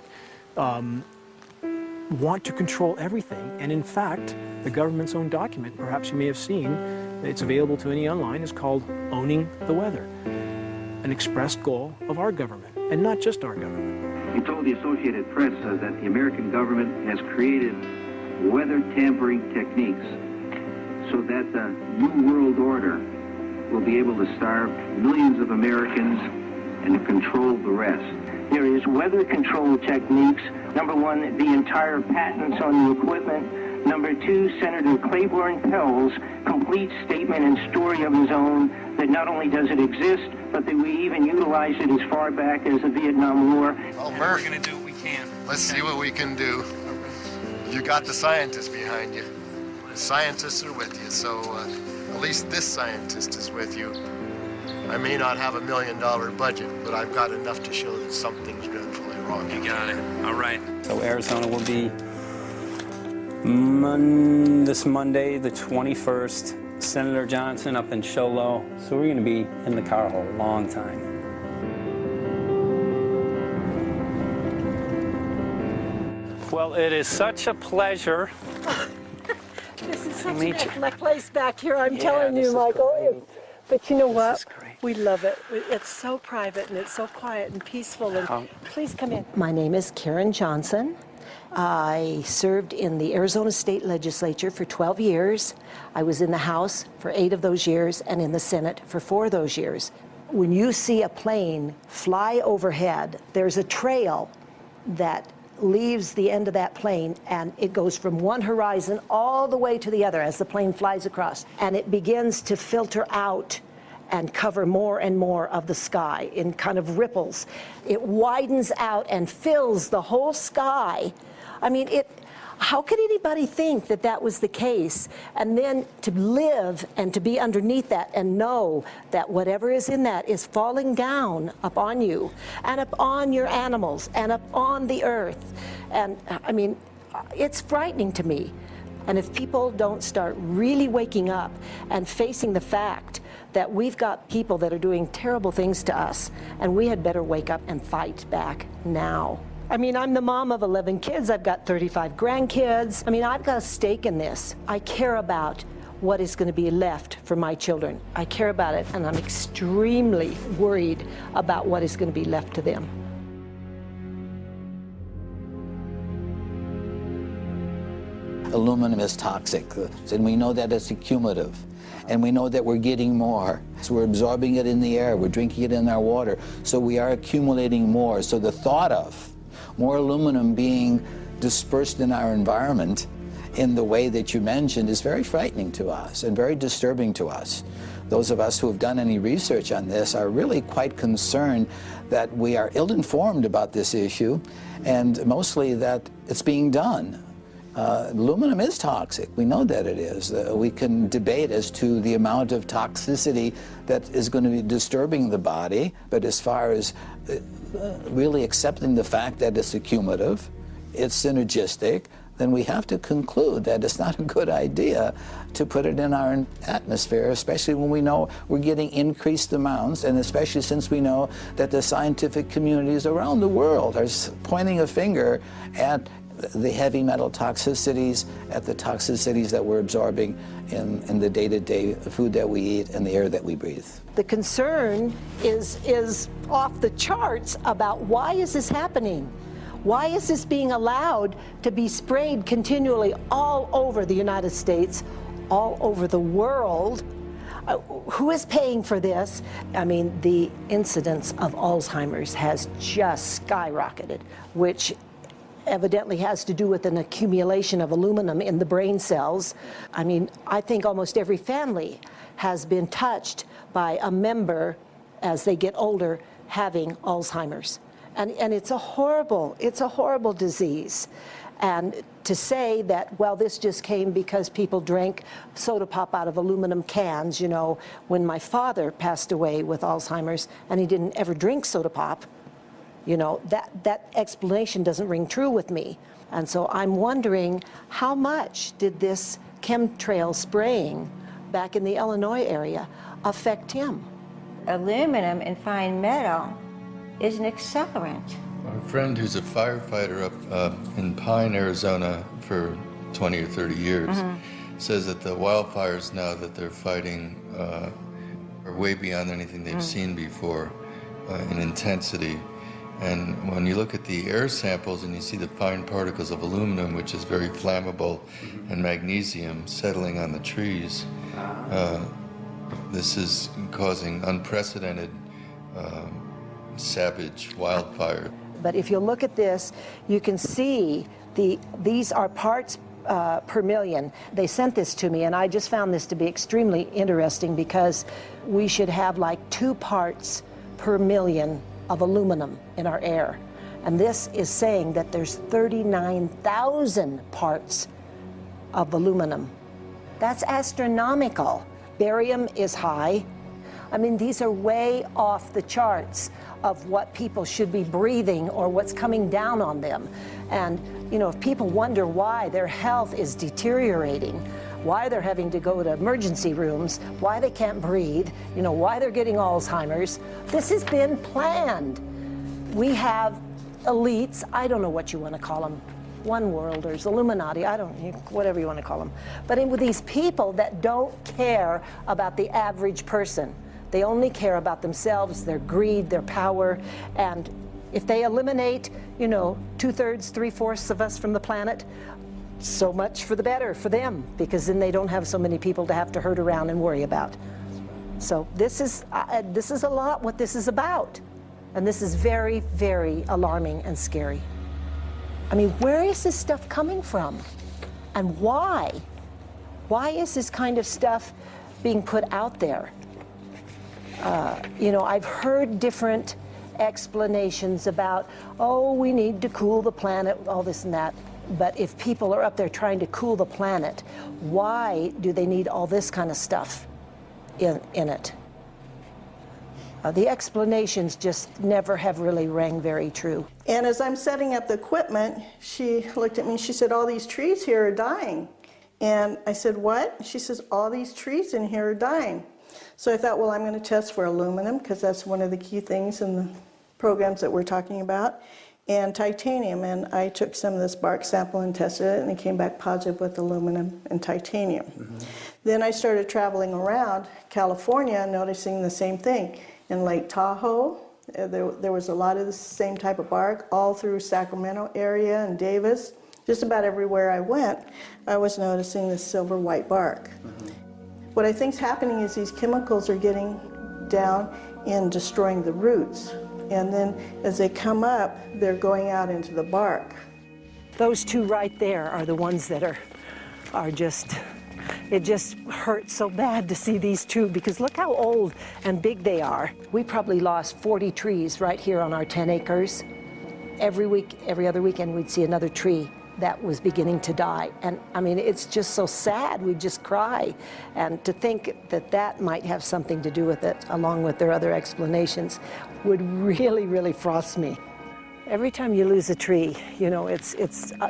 want to control everything. And in fact, the government's own document, perhaps you may have seen, it's available to any online, is called Owning the Weather, an expressed goal of our government, and not just our government. He told the Associated Press that the American government has created weather tampering techniques so that the New World Order will be able to starve millions of Americans and to control the rest. There is weather control techniques. Number one, the entire patents on the equipment. Number two, Senator Claiborne Pell's complete statement and story of his own that not only does it exist, but that we even utilized it as far back as the Vietnam War. Well, Murph, we're going to do what we can. Let's see what we can do. You got the scientists behind you. The scientists are with you, so at least this scientist is with you. I may not have $1 million budget, but I've got enough to show that something's dreadfully wrong. You got it. All right. So Arizona will be this Monday, the 21st. Senator Johnson up in Show Low. So we're going to be in the car a long time. Well, it is such a pleasure. This is such an excellent place back here, I'm telling you, Michael. But you know what? We love it. It's so private and it's so quiet and peaceful. And please come in. My name is Karen Johnson. I served in the Arizona State Legislature for 12 years. I was in the House for 8 of those years and in the Senate for 4 of those years. When you see a plane fly overhead, there's a trail that leaves the end of that plane, and it goes from one horizon all the way to the other as the plane flies across, and it begins to filter out and cover more and more of the sky in kind of ripples. It widens out and fills the whole sky. I mean, how could anybody think that that was the case? And then to live and to be underneath that and know that whatever is in that is falling down upon you and upon your animals and upon the earth. And I mean, it's frightening to me. And if people don't start really waking up and facing the fact that we've got people that are doing terrible things to us, and we had better wake up and fight back now. I mean, I'm the mom of 11 kids. I've got 35 grandkids. I mean, I've got a stake in this. I care about what is going to be left for my children. I care about it, and I'm extremely worried about what is going to be left to them. Aluminum is toxic, and we know that it's accumulative. And we know that we're getting more. So we're absorbing it in the air, we're drinking it in our water, so we are accumulating more. So the thought of more aluminum being dispersed in our environment in the way that you mentioned is very frightening to us and very disturbing to us. Those of us who have done any research on this are really quite concerned that we are ill-informed about this issue, and mostly that it's being done. Aluminum is toxic. We know that it is. We can debate as to the amount of toxicity that is going to be disturbing the body, but as far as really accepting the fact that it's accumulative, it's synergistic, then we have to conclude that it's not a good idea to put it in our atmosphere, especially when we know we're getting increased amounts, and especially since we know that the scientific communities around the world are pointing a finger at the heavy metal toxicities, at the toxicities that we're absorbing in the day-to-day food that we eat and the air that we breathe. The concern is off the charts about why is this happening? Why is this being allowed to be sprayed continually all over the United States, all over the world? Who is paying for this? I mean, the incidence of Alzheimer's has just skyrocketed, which evidently has to do with an accumulation of aluminum in the brain cells. I mean, I think almost every family has been touched by a member as they get older having Alzheimer's. And it's a horrible disease. And to say that, well, this just came because people drank soda pop out of aluminum cans, you know, when my father passed away with Alzheimer's and he didn't ever drink soda pop, you know, that explanation doesn't ring true with me. And so I'm wondering, how much did this chemtrail spraying back in the Illinois area affect him? Aluminum and fine metal is an accelerant. Our friend who's a firefighter up in Pine, Arizona for 20 or 30 years says that the wildfires now that they're fighting are way beyond anything they've seen before in intensity. And when you look at the air samples and you see the fine particles of aluminum, which is very flammable, and magnesium settling on the trees, this is causing unprecedented savage wildfire. But if you look at this, you can see these are parts per million. They sent this to me, and I just found this to be extremely interesting because we should have like 2 parts per million of aluminum in our air. And this is saying that there's 39,000 parts of aluminum. That's astronomical. Barium is high. I mean, these are way off the charts of what people should be breathing or what's coming down on them. And, you know, if people wonder why their health is deteriorating, why they're having to go to emergency rooms, why they can't breathe, you know, why they're getting Alzheimer's, this has been planned. We have elites, I don't know what you want to call them, one worlders, Illuminati, I don't know, whatever you want to call them. But with these people that don't care about the average person. They only care about themselves, their greed, their power, and if they eliminate, you know, 2/3, 3/4 of us from the planet, so much for the better for them, because then they don't have so many people to have to herd around and worry about. So this is a lot what this is about, and this is very, very alarming and scary. I mean, where is this stuff coming from, and why? Why is this kind of stuff being put out there? You know, I've heard different explanations about, oh, we need to cool the planet, all this and that. But if people are up there trying to cool the planet, why do they need all this kind of stuff in it? The explanations just never have really rang very true. And as I'm setting up the equipment, she looked at me and she said, all these trees here are dying. And I said, what? She says, all these trees in here are dying. So I thought, well, I'm going to test for aluminum, because that's one of the key things in the programs that we're talking about, and titanium. And I took some of this bark sample and tested it, and it came back positive with aluminum and titanium. Then I started traveling around California, noticing the same thing. In Lake Tahoe, there was a lot of the same type of bark, all through Sacramento area and Davis. Just about everywhere I went, I was noticing this silver white bark. What I think's happening is these chemicals are getting down and destroying the roots. And then as they come up, they're going out into the bark. Those 2 right there are the ones that are just, it just hurts so bad to see these 2, because look how old and big they are. We probably lost 40 trees right here on our 10 acres. Every week, every other weekend, we'd see another tree that was beginning to die. And I mean, it's just so sad, we just cry. And to think that that might have something to do with it, along with their other explanations, would really, really frost me. Every time you lose a tree, you know, it's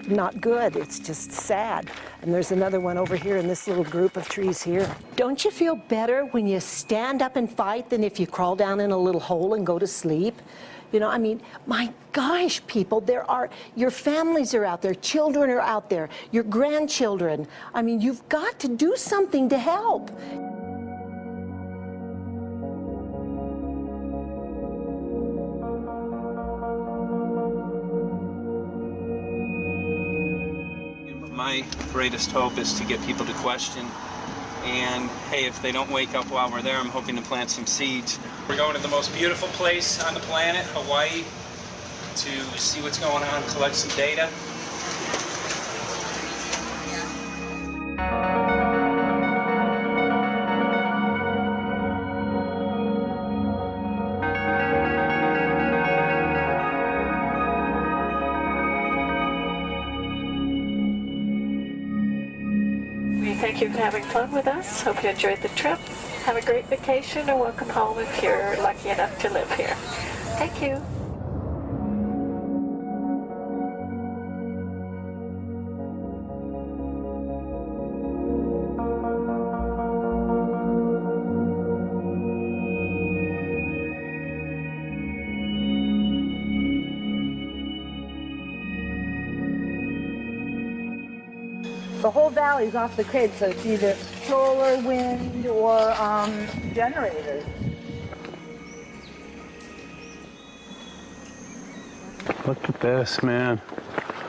not good, it's just sad. And there's another one over here in this little group of trees here. Don't you feel better when you stand up and fight than if you crawl down in a little hole and go to sleep? You know, I mean, my gosh, people, your families are out there, children are out there, your grandchildren. I mean, you've got to do something to help. My greatest hope is to get people to question. And hey, if they don't wake up while we're there, I'm hoping to plant some seeds. We're going to the most beautiful place on the planet, Hawaii, to see what's going on, collect some data. Thank you for having fun with us. Hope you enjoyed the trip. Have a great vacation and welcome home if you're lucky enough to live here. Thank you. The whole valley's off the grid, so it's either solar, wind, or generators. Look at this, man.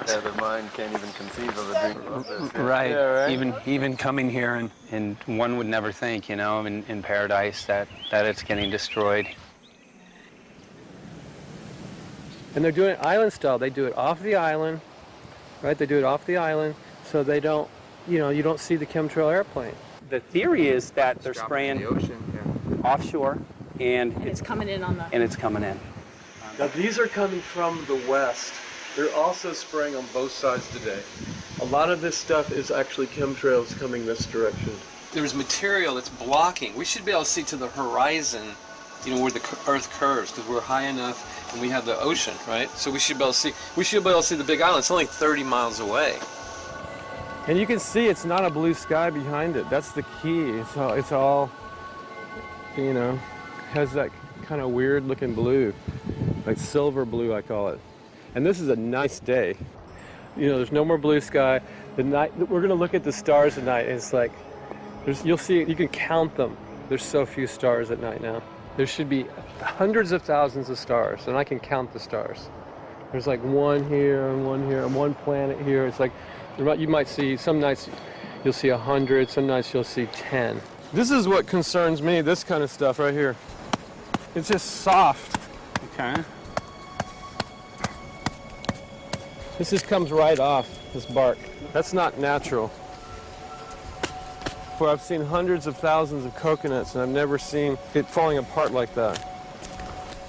Yeah, the mind can't even conceive of a dream of this. Right. Yeah, right. Even coming here, and one would never think, you know, in paradise that it's getting destroyed. And they're doing it island style. They do it off the island, right? They do it off the island, so they don't, you know, you don't see the chemtrail airplane. The theory is that they're spraying the ocean, offshore, and It's coming in on the... and it's coming in. Now these are coming from the west. They're also spraying on both sides today. A lot of this stuff is actually chemtrails coming this direction. There's material that's blocking. We should be able to see to the horizon, you know, where the Earth curves, because we're high enough and we have the ocean, right? So we should be able to see. We should be able to see the Big Island. It's only 30 miles away. And you can see it's not a blue sky behind it. That's the key. It's all, you know, has that kind of weird looking blue, like silver blue, I call it. And this is a nice day. You know, there's no more blue sky. The night, we're gonna look at the stars at night, and it's like, you'll see, you can count them. There's so few stars at night now. There should be hundreds of thousands of stars, and I can count the stars. There's like one here, and one planet here. It's like, you might see, some nights you'll see 100, some nights you'll see 10. This is what concerns me, this kind of stuff right here. It's just soft. Okay. This just comes right off, this bark. That's not natural. For I've seen hundreds of thousands of coconuts, and I've never seen it falling apart like that.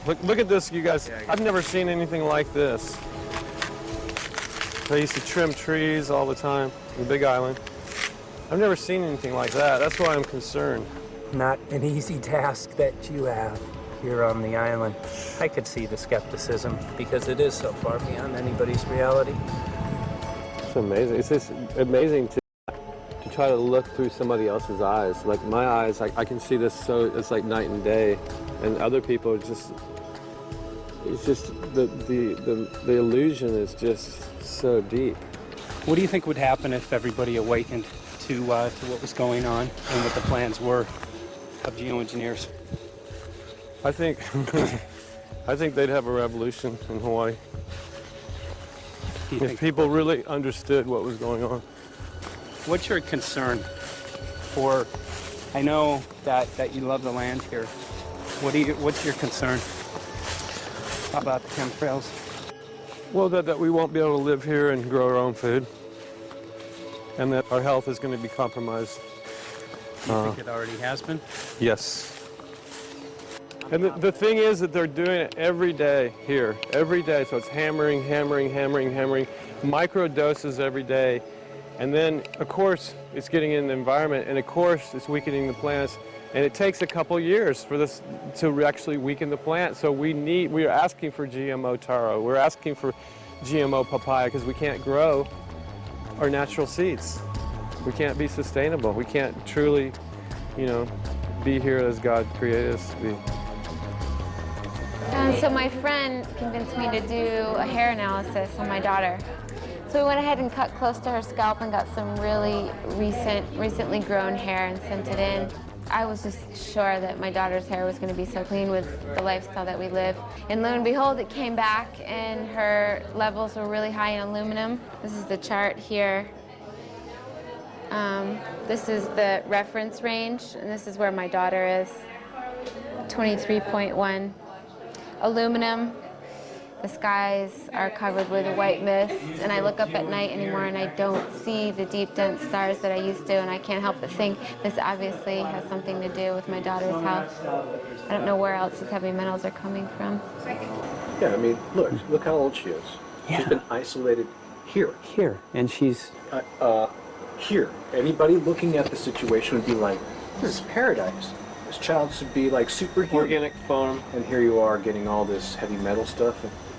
Look at this, you guys. I've never seen anything like this. I used to trim trees all the time in the Big Island. I've never seen anything like that. That's why I'm concerned. Not an easy task that you have here on the island. I could see the skepticism because it is so far beyond anybody's reality. It's amazing. It's just amazing to try to look through somebody else's eyes. Like my eyes, I can see this, so it's like night and day. And other people, it's just the illusion is just so deep. What do you think would happen if everybody awakened to what was going on and what the plans were of geoengineers? I think they'd have a revolution in Hawaii. If people really understood what was going on. What's your concern for, I know that you love the land here. What's your concern about the chemtrails? Well, that we won't be able to live here and grow our own food. And that our health is going to be compromised. Do you think it already has been? Yes. And the thing is that they're doing it every day here, every day. So it's hammering, micro doses every day. And then, of course, it's getting in the environment, and of course, it's weakening the plants. And it takes a couple years for this to actually weaken the plant. So we are asking for GMO taro. We're asking for GMO papaya because we can't grow our natural seeds. We can't be sustainable. We can't truly, you know, be here as God created us to be. So my friend convinced me to do a hair analysis on my daughter. So we went ahead and cut close to her scalp and got some really recently grown hair and sent it in. I was just sure that my daughter's hair was going to be so clean with the lifestyle that we live. And lo and behold, it came back and her levels were really high in aluminum. This is the chart here. This is the reference range, and this is where my daughter is, 23.1. Aluminum. The skies are covered with a white mist, and I look up at night anymore and I don't see the deep, dense stars that I used to, and I can't help but think this obviously has something to do with my daughter's health. I don't know where else these heavy metals are coming from. Yeah, I mean, look how old she is. Yeah. She's been isolated here. Here, and she's... Here. Anybody looking at the situation would be like, this is paradise. This child should be like superhuman. Organic farm. And here you are getting all this heavy metal stuff.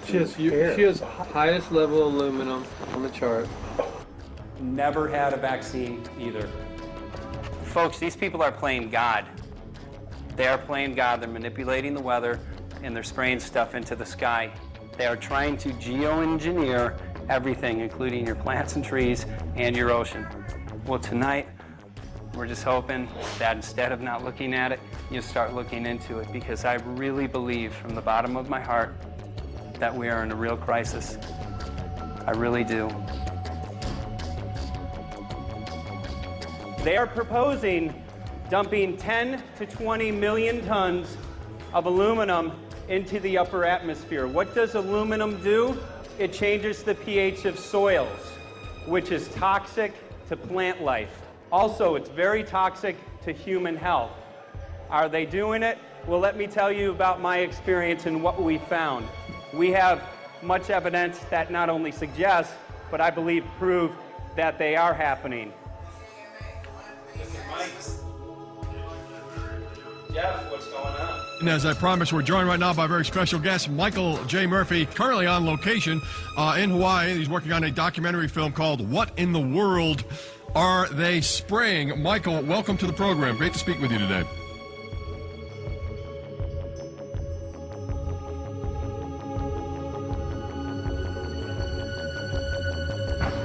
She has highest level aluminum on the chart. Never had a vaccine either. Folks, these people are playing God. They are playing God. They're manipulating the weather, and they're spraying stuff into the sky. They are trying to geoengineer everything, including your plants and trees and your ocean. Well, tonight, we're just hoping that instead of not looking at it, you start looking into it, because I really believe from the bottom of my heart that we are in a real crisis. I really do. They are proposing dumping 10 to 20 million tons of aluminum into the upper atmosphere. What does aluminum do? It changes the pH of soils, which is toxic to plant life. Also, it's very toxic to human health. Are they doing it? Well, let me tell you about my experience and what we found. We have much evidence that not only suggests, but I believe prove that they are happening. Jeff, what's going on? And as I promised, we're joined right now by a very special guest, Michael J. Murphy, currently on location in Hawaii. He's working on a documentary film called What in the World Are They Spraying? Michael, welcome to the program. Great to speak with you today.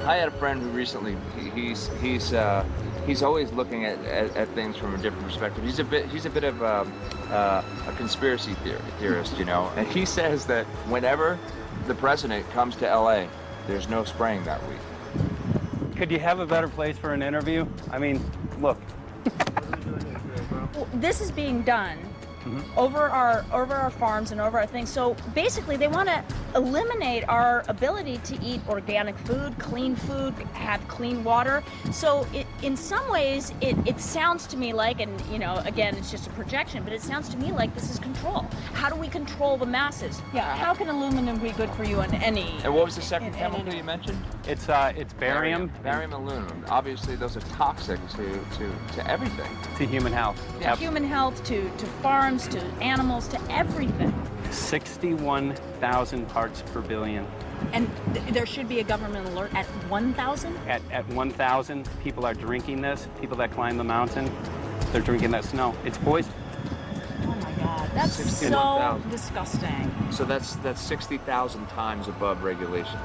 I had a friend who recently, he's always looking at things from a different perspective. He's a bit of a conspiracy theorist, you know. And he says that whenever the president comes to LA, there's no spraying that week. Could you have a better place for an interview? I mean, look. Well, this is being done over our farms and over our things. So basically, they want to eliminate our ability to eat organic food, have clean water. So in some ways, it sounds to me like, and you know, again, it's just a projection, but it sounds to me like this is control. How do we control the masses? Yeah. How can aluminum be good for you in any? And what was the second chemical you mentioned? It's barium. Barium and aluminum. Obviously, those are toxic to everything. To human health. To human health, to farms, to animals, to everything. 61,000 parts per billion. And there should be a government alert at 1,000? At 1,000, people are drinking this. People that climb the mountain, they're drinking that snow. It's poison. Oh my God, that's so disgusting. So that's 60,000 times above regulation.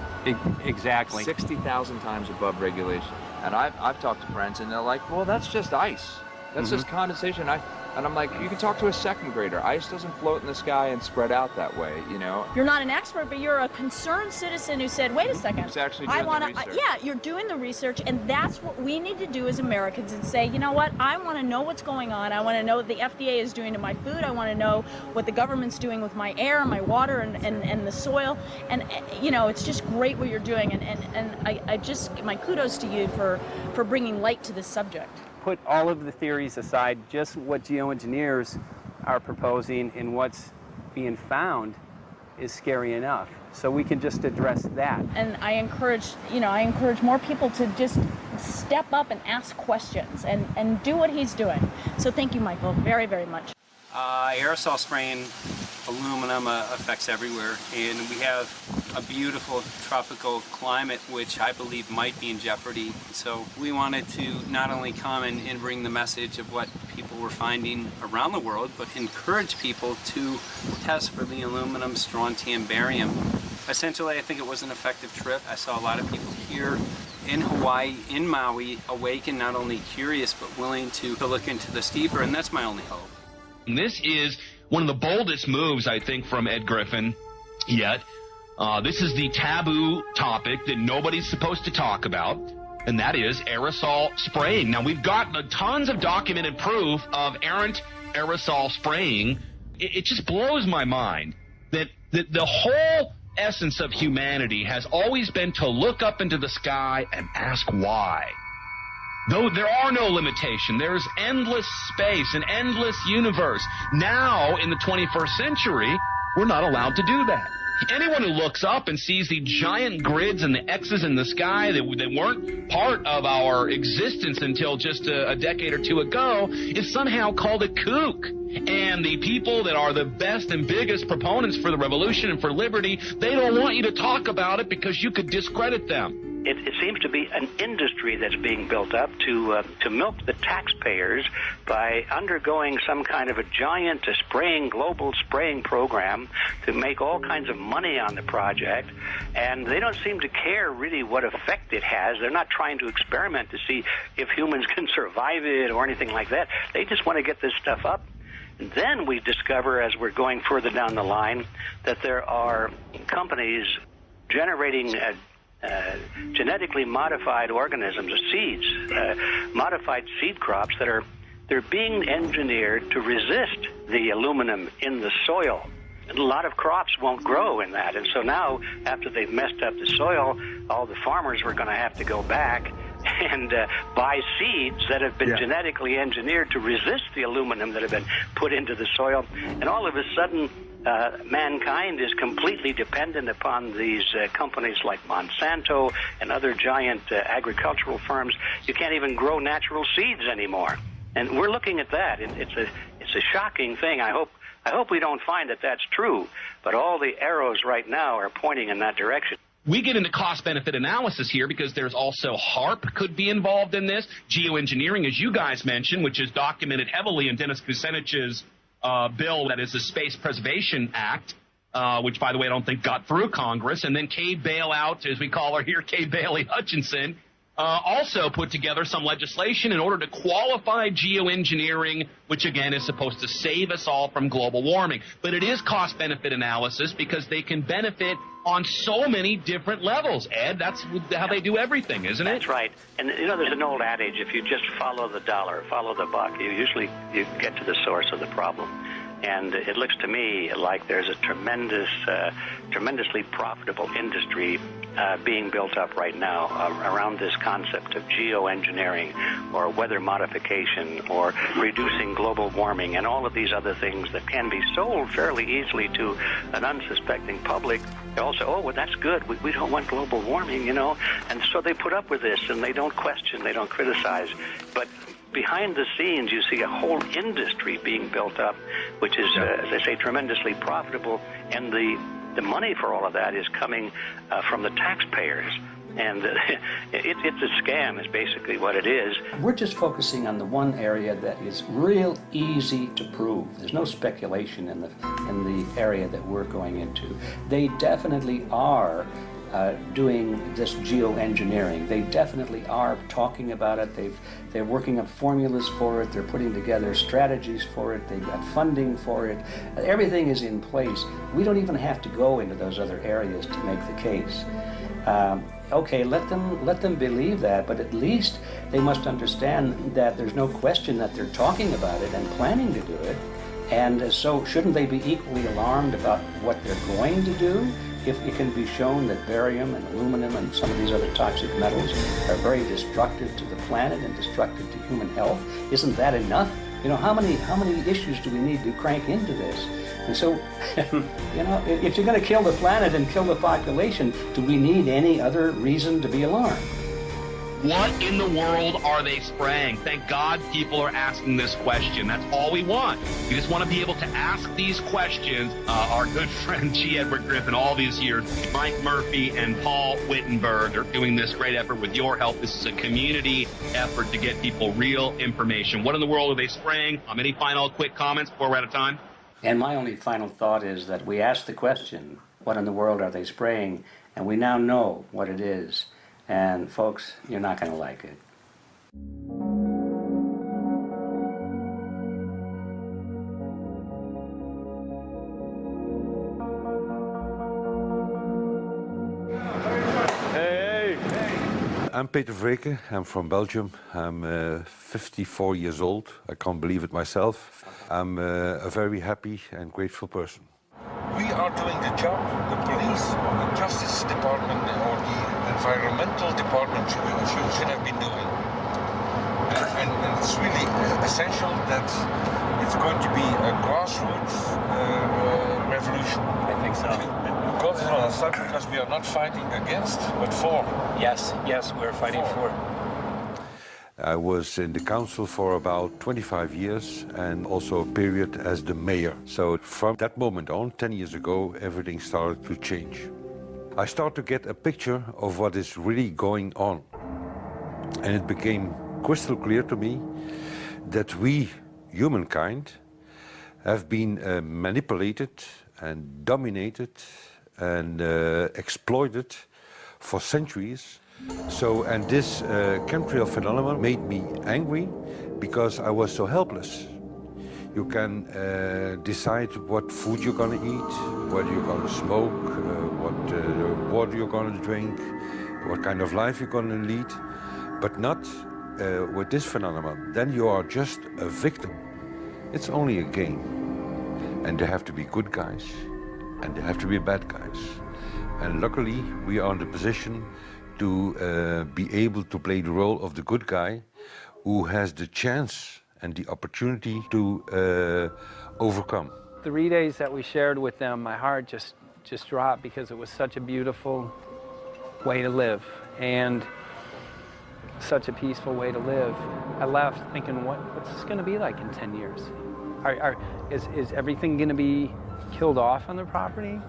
Exactly. 60,000 times above regulation. And I've talked to friends, and they're like, well, that's just ice. That's just condensation. And I'm like, you can talk to a second grader. Ice doesn't float in the sky and spread out that way, you know? You're not an expert, but you're a concerned citizen who said, wait a second. Who's actually doing the research. Yeah, you're doing the research, and that's what we need to do as Americans and say, you know what, I want to know what's going on. I want to know what the FDA is doing to my food. I want to know what the government's doing with my air, my water, and the soil. And, you know, it's just great what you're doing, and I just, my kudos to you for bringing light to this subject. Put all of the theories aside, just what geoengineers are proposing and what's being found is scary enough. So we can just address that. And I encourage more people to just step up and ask questions and do what he's doing. So thank you, Michael, very, very much. Aerosol spraying aluminum affects everywhere, and we have a beautiful tropical climate which I believe might be in jeopardy. So we wanted to not only come and bring the message of what people were finding around the world, but encourage people to test for the aluminum, strontium, barium. Essentially, I think it was an effective trip. I saw a lot of people here in Hawaii, in Maui, awake and not only curious, but willing to look into this deeper, and that's my only hope. This is one of the boldest moves, I think, from Ed Griffin yet. This is the taboo topic that nobody's supposed to talk about, and that is aerosol spraying. Now, we've got tons of documented proof of errant aerosol spraying. It just blows my mind that the whole essence of humanity has always been to look up into the sky and ask why. Though there are no limitations, there's endless space, an endless universe. Now, in the 21st century, we're not allowed to do that. Anyone who looks up and sees the giant grids and the X's in the sky that weren't part of our existence until just a decade or two ago is somehow called a kook. And the people that are the best and biggest proponents for the revolution and for liberty, they don't want you to talk about it because you could discredit them. It seems to be an industry that's being built up to milk the taxpayers by undergoing some kind of a giant global spraying program to make all kinds of money on the project. And they don't seem to care really what effect it has. They're not trying to experiment to see if humans can survive it or anything like that. They just want to get this stuff up. And then we discover, as we're going further down the line, that there are companies generating genetically modified organisms, seeds, modified seed crops they're being engineered to resist the aluminum in the soil. And a lot of crops won't grow in that. And so now, after they've messed up the soil, all the farmers were going to have to go back and buy seeds that have been genetically engineered to resist the aluminum that have been put into the soil. And all of a sudden, mankind is completely dependent upon these companies like Monsanto and other giant agricultural firms. You can't even grow natural seeds anymore. And we're looking at that. It's a shocking thing. I hope we don't find that that's true. But all the arrows right now are pointing in that direction. We get into cost-benefit analysis here because there's also HARP could be involved in this. Geoengineering, as you guys mentioned, which is documented heavily in Dennis Kucinich's bill, that is the Space Preservation Act, which, by the way, I don't think got through Congress. And then Kay Bailout, as we call her here, Kay Bailey Hutchinson, also put together some legislation in order to qualify geoengineering, which, again, is supposed to save us all from global warming. But it is cost-benefit analysis because they can benefit on so many different levels. Ed, that's how they do everything, isn't it? That's right. And, there's an old adage, if you just follow the dollar, follow the buck, you get to the source of the problem. And it looks to me like there's a tremendously profitable industry being built up right now around this concept of geoengineering or weather modification or reducing global warming and all of these other things that can be sold fairly easily to an unsuspecting public. They all say, oh, well, that's good. We don't want global warming, And so they put up with this, and they don't question, they don't criticize. But behind the scenes, you see a whole industry being built up, which is, as I say, tremendously profitable. And the money for all of that is coming from the taxpayers. And it's a scam is basically what it is. We're just focusing on the one area that is real easy to prove. There's no speculation in the area that we're going into. They definitely are doing this geoengineering. They definitely are talking about it. They're working up formulas for it. They're putting together strategies for it. They've got funding for it. Everything is in place. We don't even have to go into those other areas to make the case. Okay, let them believe that, but at least they must understand that there's no question that they're talking about it and planning to do it. And so shouldn't they be equally alarmed about what they're going to do if it can be shown that barium and aluminum and some of these other toxic metals are very destructive to the planet and destructive to human health? Isn't that enough? How many issues do we need to crank into this? And so, if you're going to kill the planet and kill the population, do we need any other reason to be alarmed? What in the world are they spraying? Thank God people are asking this question. That's all we want. We just want to be able to ask these questions. Our good friend G. Edward Griffin, all these years, Mike Murphy and Paul Wittenberg are doing this great effort with your help. This is a community effort to get people real information. What in the world are they spraying? Any final quick comments before we're out of time? And my only final thought is that we asked the question, what in the world are they spraying? And we now know what it is. And folks, you're not going to like it. Hey! I'm Peter Vreke. I'm from Belgium. I'm 54 years old. I can't believe it myself. I'm a very happy and grateful person. We are doing the job the police or the justice department or the environmental department should have been doing. And it's really essential that it's going to be a grassroots revolution. I think so. God is on our side because we are not fighting against, but for. Yes, we're fighting for. I was in the council for about 25 years and also a period as the mayor. So from that moment on, 10 years ago, everything started to change. I start to get a picture of what is really going on. And it became crystal clear to me that we, humankind, have been manipulated and dominated and exploited for centuries. So, and this chemtrail phenomenon made me angry because I was so helpless. You can decide what food you're gonna eat, whether you're gonna smoke, what water you're gonna drink, what kind of life you're gonna lead, but not with this phenomenon. Then you are just a victim. It's only a game. And there have to be good guys, and there have to be bad guys. And luckily, we are in the position to be able to play the role of the good guy who has the chance and the opportunity to overcome. 3 days that we shared with them, my heart just dropped because it was such a beautiful way to live and such a peaceful way to live. I left thinking, what's this going to be like in 10 years? Is everything going to be killed off on the property?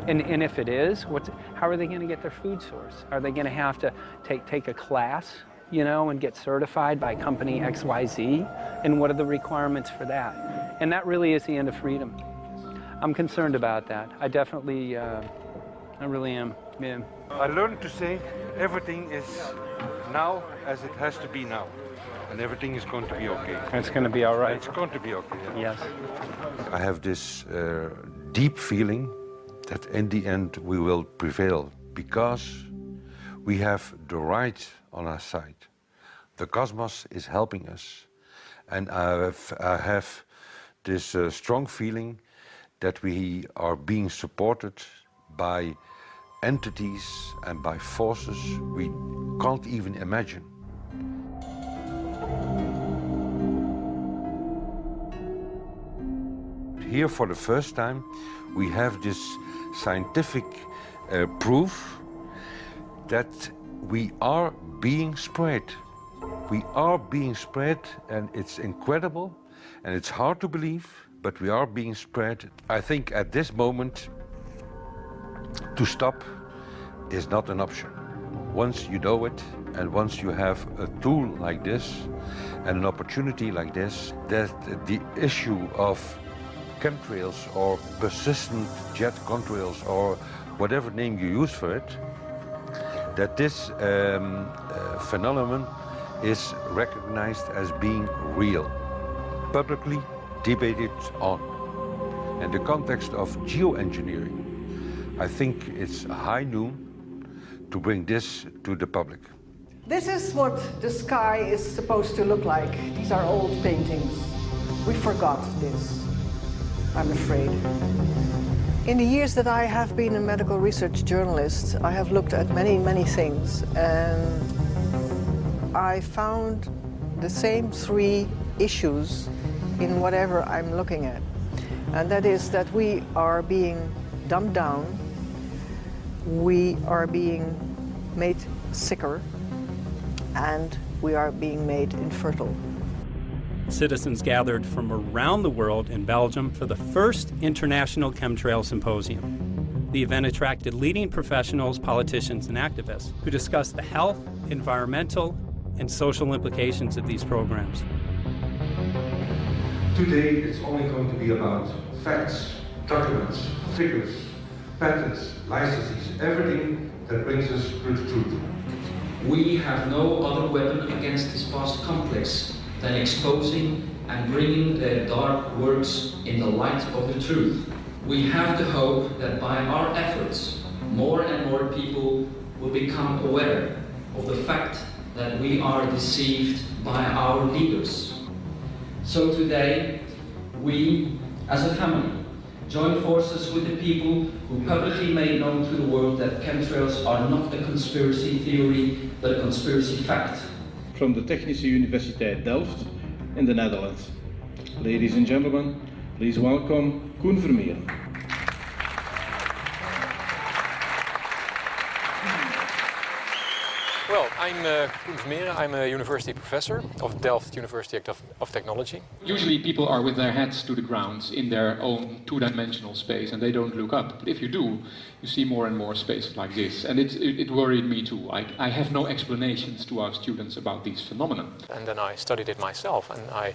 And if it is, how are they going to get their food source? Are they going to have to take a class, you know, and get certified by company XYZ? And what are the requirements for that? And that really is the end of freedom. I'm concerned about that. I definitely, I really am, yeah. I learned to say everything is now as it has to be now. And everything is going to be okay. It's going to be all right. It's going to be okay. Yes. I have this deep feeling that in the end we will prevail because we have the right on our side. The cosmos is helping us. And I have this strong feeling that we are being supported by entities and by forces we can't even imagine. Here for the first time we have this scientific proof that we are being spread. We are being spread, and it's incredible and it's hard to believe, but we are being spread. I think at this moment to stop is not an option. Once you know it and once you have a tool like this and an opportunity like this, that the issue of chemtrails or persistent jet contrails or whatever name you use for it, that this phenomenon is recognized as being real, publicly debated on. In the context of geoengineering, I think it's high noon to bring this to the public. This is what the sky is supposed to look like. These are old paintings. We forgot this, I'm afraid. In the years that I have been a medical research journalist, I have looked at many, many things, and I found the same three issues in whatever I'm looking at. And that is that we are being dumbed down, we are being made sicker, and we are being made infertile. Citizens gathered from around the world in Belgium for the first International Chemtrail Symposium. The event attracted leading professionals, politicians, and activists who discussed the health, environmental, and social implications of these programs. Today it's only going to be about facts, documents, figures, patents, licenses, everything that brings us to the truth. We have no other weapon against this vast complex than exposing and bringing the dark works in the light of the truth. We have the hope that by our efforts, more and more people will become aware of the fact that we are deceived by our leaders. So today, we, as a family, join forces with the people who publicly made known to the world that chemtrails are not a conspiracy theory, but a conspiracy fact. From the Technische Universiteit Delft in the Netherlands. Ladies and gentlemen, please welcome Koen Vermeer. Well, I'm Koen Vermeeren. I'm a university professor of Delft University of Technology. Usually people are with their heads to the ground in their own two-dimensional space and they don't look up. But if you do, you see more and more spaces like this. And it worried me too. I have no explanations to our students about these phenomena. And then I studied it myself and I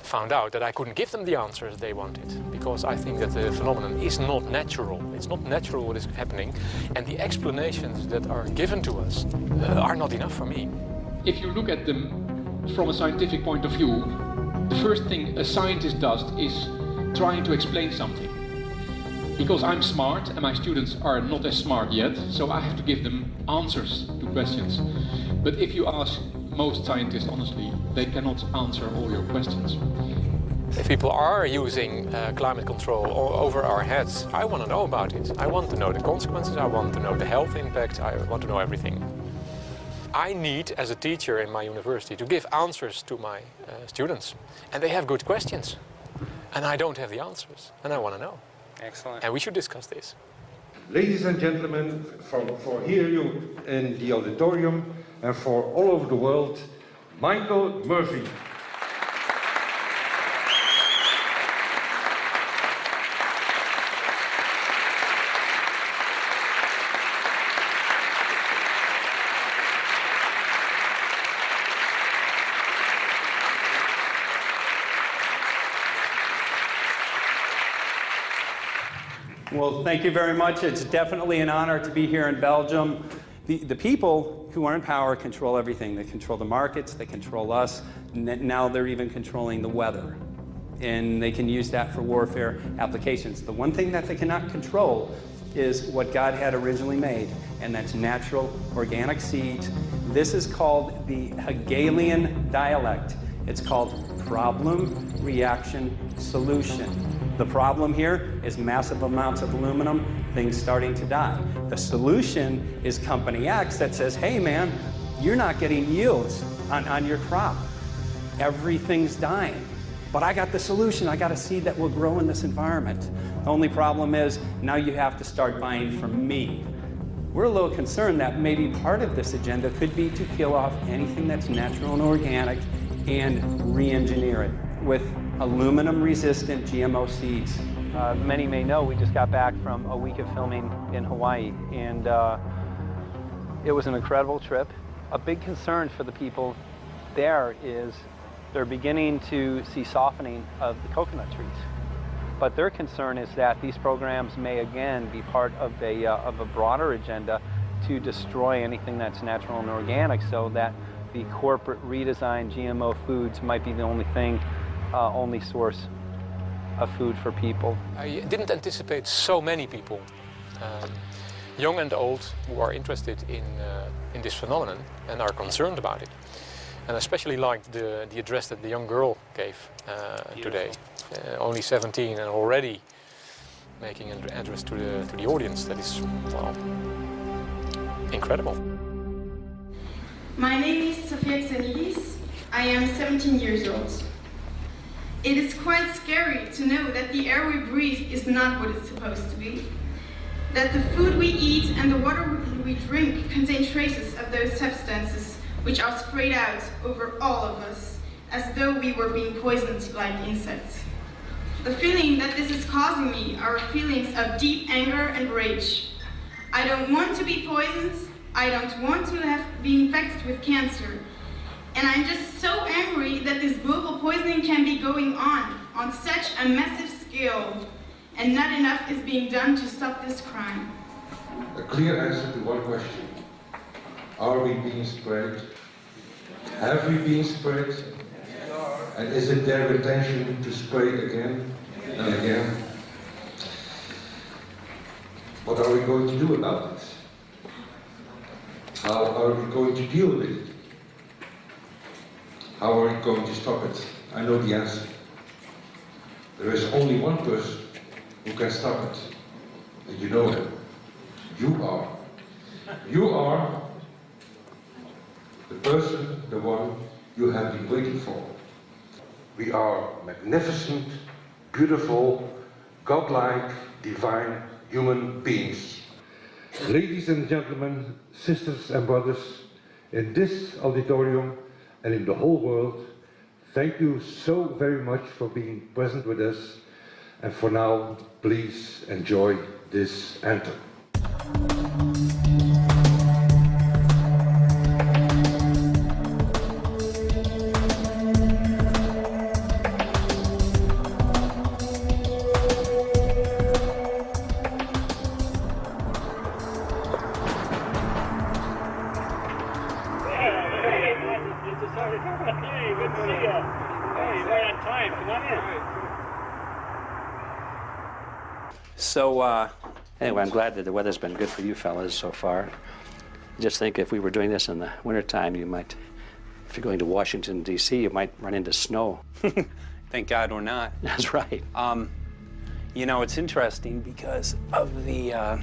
found out that I couldn't give them the answers they wanted, because I think that the phenomenon is not natural. It's not natural what is happening, and the explanations that are given to us are not enough for me. If you look at them from a scientific point of view, the first thing a scientist does is trying to explain something. Because I'm smart and my students are not as smart yet, so I have to give them answers to questions. But if you ask most scientists, honestly, they cannot answer all your questions. If people are using climate control over our heads, I want to know about it. I want to know the consequences, I want to know the health impact, I want to know everything. I need, as a teacher in my university, to give answers to my students. And they have good questions. And I don't have the answers, and I want to know. Excellent. And we should discuss this. Ladies and gentlemen, for here you in the auditorium and for all over the world, Michael Murphy. Well, thank you very much. It's definitely an honor to be here in Belgium. The people who are in power control everything. They control the markets, they control us. Now they're even controlling the weather. And they can use that for warfare applications. The one thing that they cannot control is what God had originally made, and that's natural organic seeds. This is called the Hegelian dialect. It's called problem, reaction, solution. The problem here is massive amounts of aluminum, things starting to die. The solution is company X that says, hey man, you're not getting yields on your crop. Everything's dying. But I got the solution. I got a seed that will grow in this environment. The only problem is now you have to start buying from me. We're a little concerned that maybe part of this agenda could be to kill off anything that's natural and organic and re-engineer it with aluminum-resistant GMO seeds. Many may know we just got back from a week of filming in Hawaii, and it was an incredible trip. A big concern for the people there is they're beginning to see softening of the coconut trees. But their concern is that these programs may again be part of a broader agenda to destroy anything that's natural and organic, so that the corporate redesigned GMO foods might be the only thing, only source of food for people. I didn't anticipate so many people, young and old, who are interested in this phenomenon and are concerned about it. And I especially liked the address that the young girl gave today. Only 17 and already making an address to the audience. That is, well, incredible. My name is Scie Chimiche. I am 17 years old. It is quite scary to know that the air we breathe is not what it's supposed to be. That the food we eat and the water we drink contain traces of those substances which are sprayed out over all of us, as though we were being poisoned like insects. The feeling that this is causing me are feelings of deep anger and rage. I don't want to be poisoned, I don't want to be infected with cancer, and I'm just so angry that this global poisoning can be going on such a massive scale, and not enough is being done to stop this crime. A clear answer to one question. Are we being sprayed? Have we been sprayed? And is it their intention to spray again and again? What are we going to do about it? How are we going to deal with it? How are we going to stop it? I know the answer. There is only one person who can stop it. And you know him. You are. You are the person, the one you have been waiting for. We are magnificent, beautiful, godlike, divine human beings. Ladies and gentlemen, sisters and brothers, in this auditorium and in the whole world, thank you so very much for being present with us. And for now, please enjoy this anthem. So anyway, I'm glad that the weather's been good for you fellas so far. Just think if we were doing this in the wintertime, you might, if you're going to Washington, D.C., you might run into snow. Thank God we're not. That's right. You know, it's interesting because of the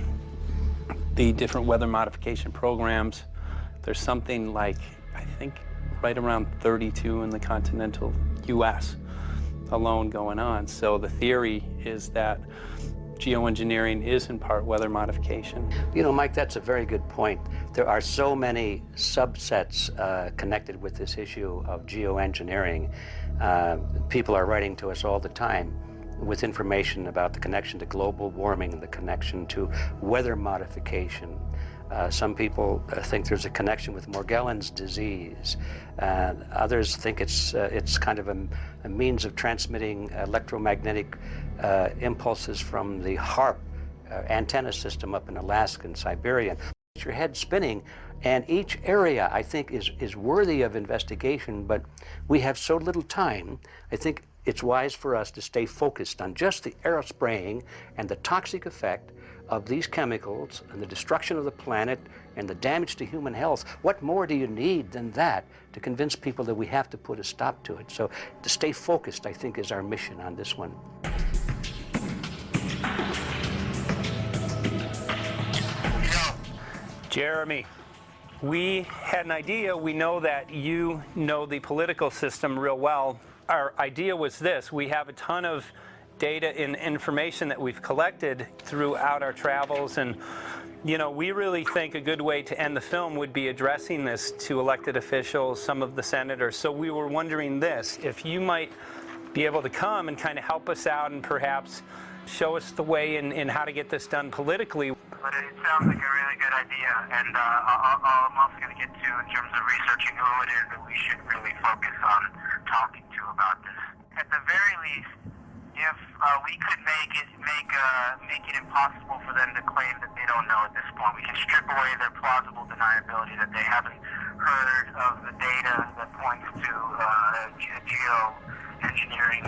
different weather modification programs. There's something like, I think, right around 32 in the continental U.S. alone going on. So the theory is that geoengineering is in part weather modification. You know, Mike, that's a very good point. There are so many subsets connected with this issue of geoengineering. People are writing to us all the time with information about the connection to global warming and the connection to weather modification. Some people think there's a connection with Morgellons disease. Others think it's kind of a means of transmitting electromagnetic impulses from the HAARP antenna system up in Alaska and Siberia. It's your head spinning, and each area, I think, is worthy of investigation, but we have so little time. I think it's wise for us to stay focused on just the aerospraying and the toxic effect of these chemicals and the destruction of the planet and the damage to human health. What more do you need than that to convince people that we have to put a stop to it? So to stay focused, I think, is our mission on this one. Jeremy, we had an idea. We know that you know the political system real well. Our idea was this: we have a ton of data and information that we've collected throughout our travels, and you know, we really think a good way to end the film would be addressing this to elected officials, some of the senators. So we were wondering this, if you might be able to come and kind of help us out and perhaps show us the way in how to get this done politically. But it sounds like a really good idea, and I'm also going to get to, in terms of researching who it is that we should really focus on talking to about this. At the very least, if we could make it impossible for them to claim that they don't know at this point, we can strip away their plausible deniability that they haven't heard of the data that points to geoengineering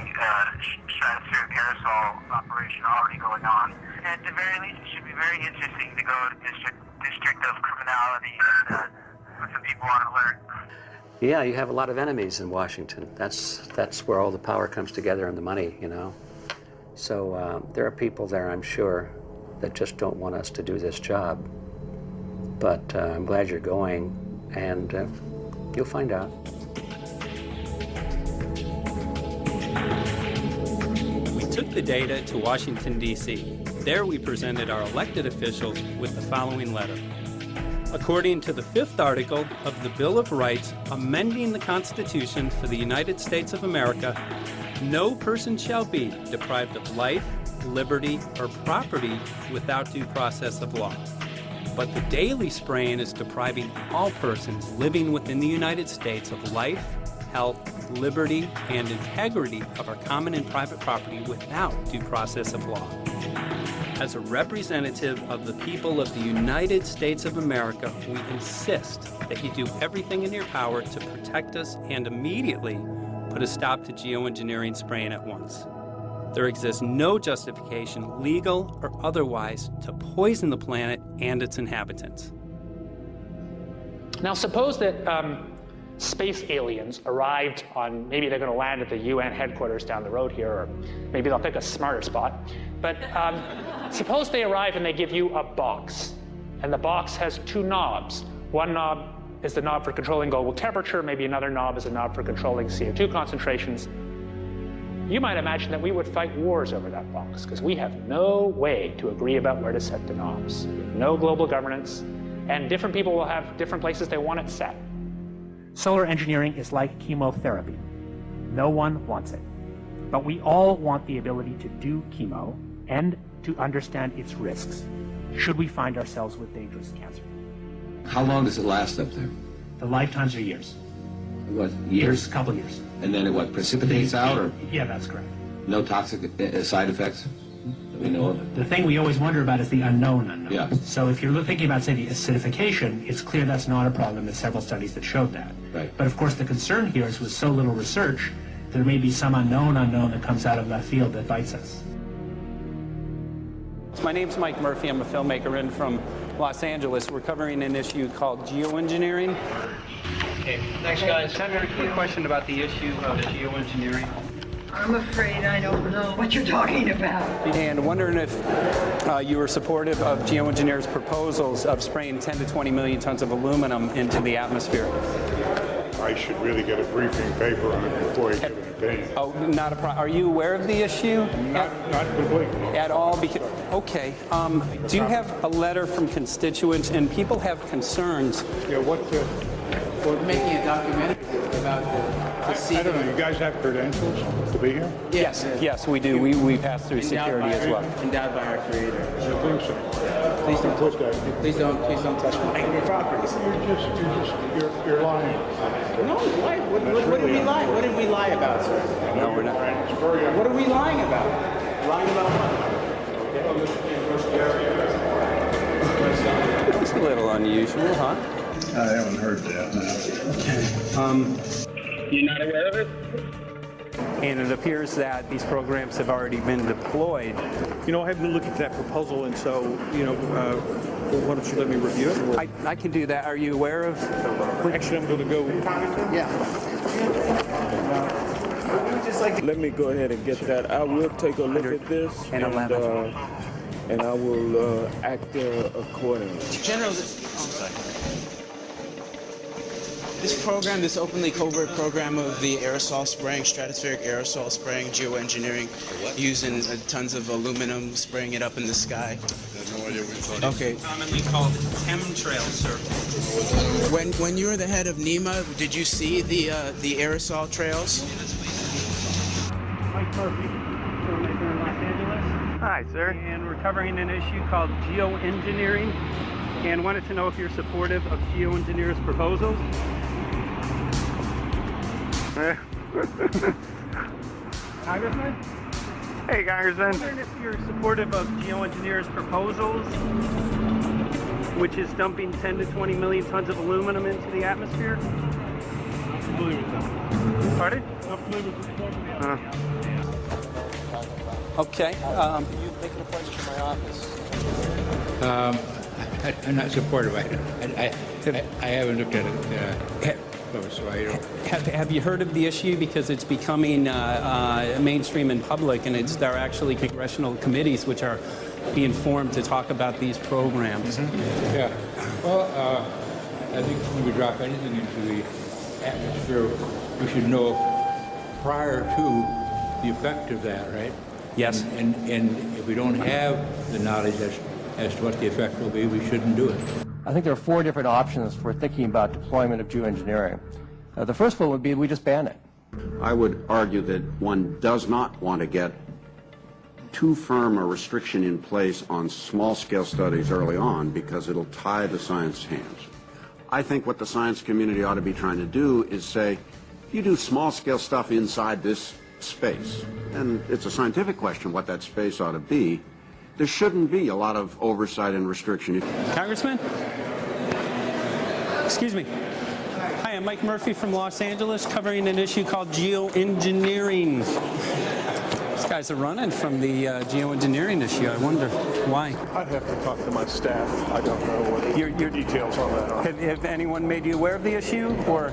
stratospheric aerosol operation already going on. At the very least, it should be very interesting to go to district of criminality and put some people on alert. Yeah, you have a lot of enemies in Washington. That's where all the power comes together and the money, you know. So there are people there, I'm sure, that just don't want us to do this job. But I'm glad you're going, and you'll find out. We took the data to Washington, D.C. There we presented our elected officials with the following letter. According to the 5th article of the Bill of Rights amending the Constitution for the United States of America, no person shall be deprived of life, liberty, or property without due process of law. But the daily spraying is depriving all persons living within the United States of life, health, liberty, and integrity of our common and private property without due process of law. As a representative of the people of the United States of America, we insist that you do everything in your power to protect us and immediately put a stop to geoengineering spraying at once. There exists no justification, legal or otherwise, to poison the planet and its inhabitants. Now suppose that space aliens arrived on, maybe they're going to land at the UN headquarters down the road here, or maybe they'll pick a smarter spot. But suppose they arrive and they give you a box, and the box has 2 knobs. One knob is the knob for controlling global temperature, maybe another knob is a knob for controlling CO2 concentrations. You might imagine that we would fight wars over that box, because we have no way to agree about where to set the knobs. No global governance, and different people will have different places they want it set. Solar engineering is like chemotherapy. No one wants it. But we all want the ability to do chemo and to understand its risks, should we find ourselves with dangerous cancer. How long does it last up there? The lifetimes are years. What, years? A couple years. And then it what, precipitates out, or Yeah, that's correct. no toxic side effects that we know of? The thing we always wonder about is the unknown. Yeah. So if you're thinking about, say, the acidification, it's clear that's not a problem. There's several studies that showed that. Right. But of course, the concern here is with so little research, there may be some unknown that comes out of left field that bites us. My name's Mike Murphy. I'm a filmmaker in from Los Angeles. We're covering an issue called geoengineering. Okay, thanks, guys. Senator, quick question about the issue of geoengineering. I'm afraid I don't know what you're talking about. And wondering if you were supportive of geoengineers' proposals of spraying 10 to 20 million tons of aluminum into the atmosphere. I should really get a briefing paper on it before I give an opinion. Oh, not a problem. Are you aware of the issue? Not completely. At all? Okay. Do you have a letter from constituents, and people have concerns? Yeah, We're making a documentary about the sea. I don't know, you guys have credentials to be here? Yes, we do. We pass through security as well. Endowed by our creator. I think so. Please don't touch my properties. You're lying. No, what did we lie? What did we lie about, sir? No, we're not. What are we lying about? Lying about what? It's a little unusual, huh? I haven't heard that. Okay. You're not aware of it? And it appears that these programs have already been deployed. You know, I haven't looked at that proposal, and so, why don't you let me review it? I can do that. Are you aware of? Actually, I'm going to go. Yeah. Let me go ahead and get that. I will take a look at this, and I will act accordingly. General, this program, this openly covert program of the aerosol spraying, stratospheric aerosol spraying, geoengineering, using tons of aluminum, spraying it up in the sky. I have no idea what you're talking about. Okay. Commonly called chemtrail surfing. When you were the head of NEMA, did you see the aerosol trails? Mike Murphy, filmmaker in Los Angeles. Hi, sir. And we're covering an issue called geoengineering, and wanted to know if you're supportive of geoengineers' proposals. Congressman? Hey, Congressman. I'm wondering if you're supportive of geoengineers' proposals, which is dumping 10 to 20 million tons of aluminum into the atmosphere. I'm familiar with that. Pardon? I'm familiar with the Okay. Can you make an appointment to my office? I'm not supportive. I haven't looked at it close, so I don't. Have you heard of the issue? Because it's becoming mainstream in public, and there are actually congressional committees which are being formed to talk about these programs. Mm-hmm. Yeah. Well, I think when we drop anything into the atmosphere, we should know prior to the effect of that, right? Yes. And if we don't have the knowledge as to what the effect will be, we shouldn't do it. I think there are 4 different options for thinking about deployment of geoengineering. The first one would be we just ban it. I would argue that one does not want to get too firm a restriction in place on small-scale studies early on because it'll tie the science hands. I think what the science community ought to be trying to do is say, if you do small-scale stuff inside this space, and it's a scientific question what that space ought to be, there shouldn't be a lot of oversight and restriction. Congressman? Excuse me. Hi, I'm Mike Murphy from Los Angeles, covering an issue called geoengineering. These guys are running from the geoengineering issue. I wonder why. I'd have to talk to my staff. I don't know what your details on that are. Have anyone made you aware of the issue, or?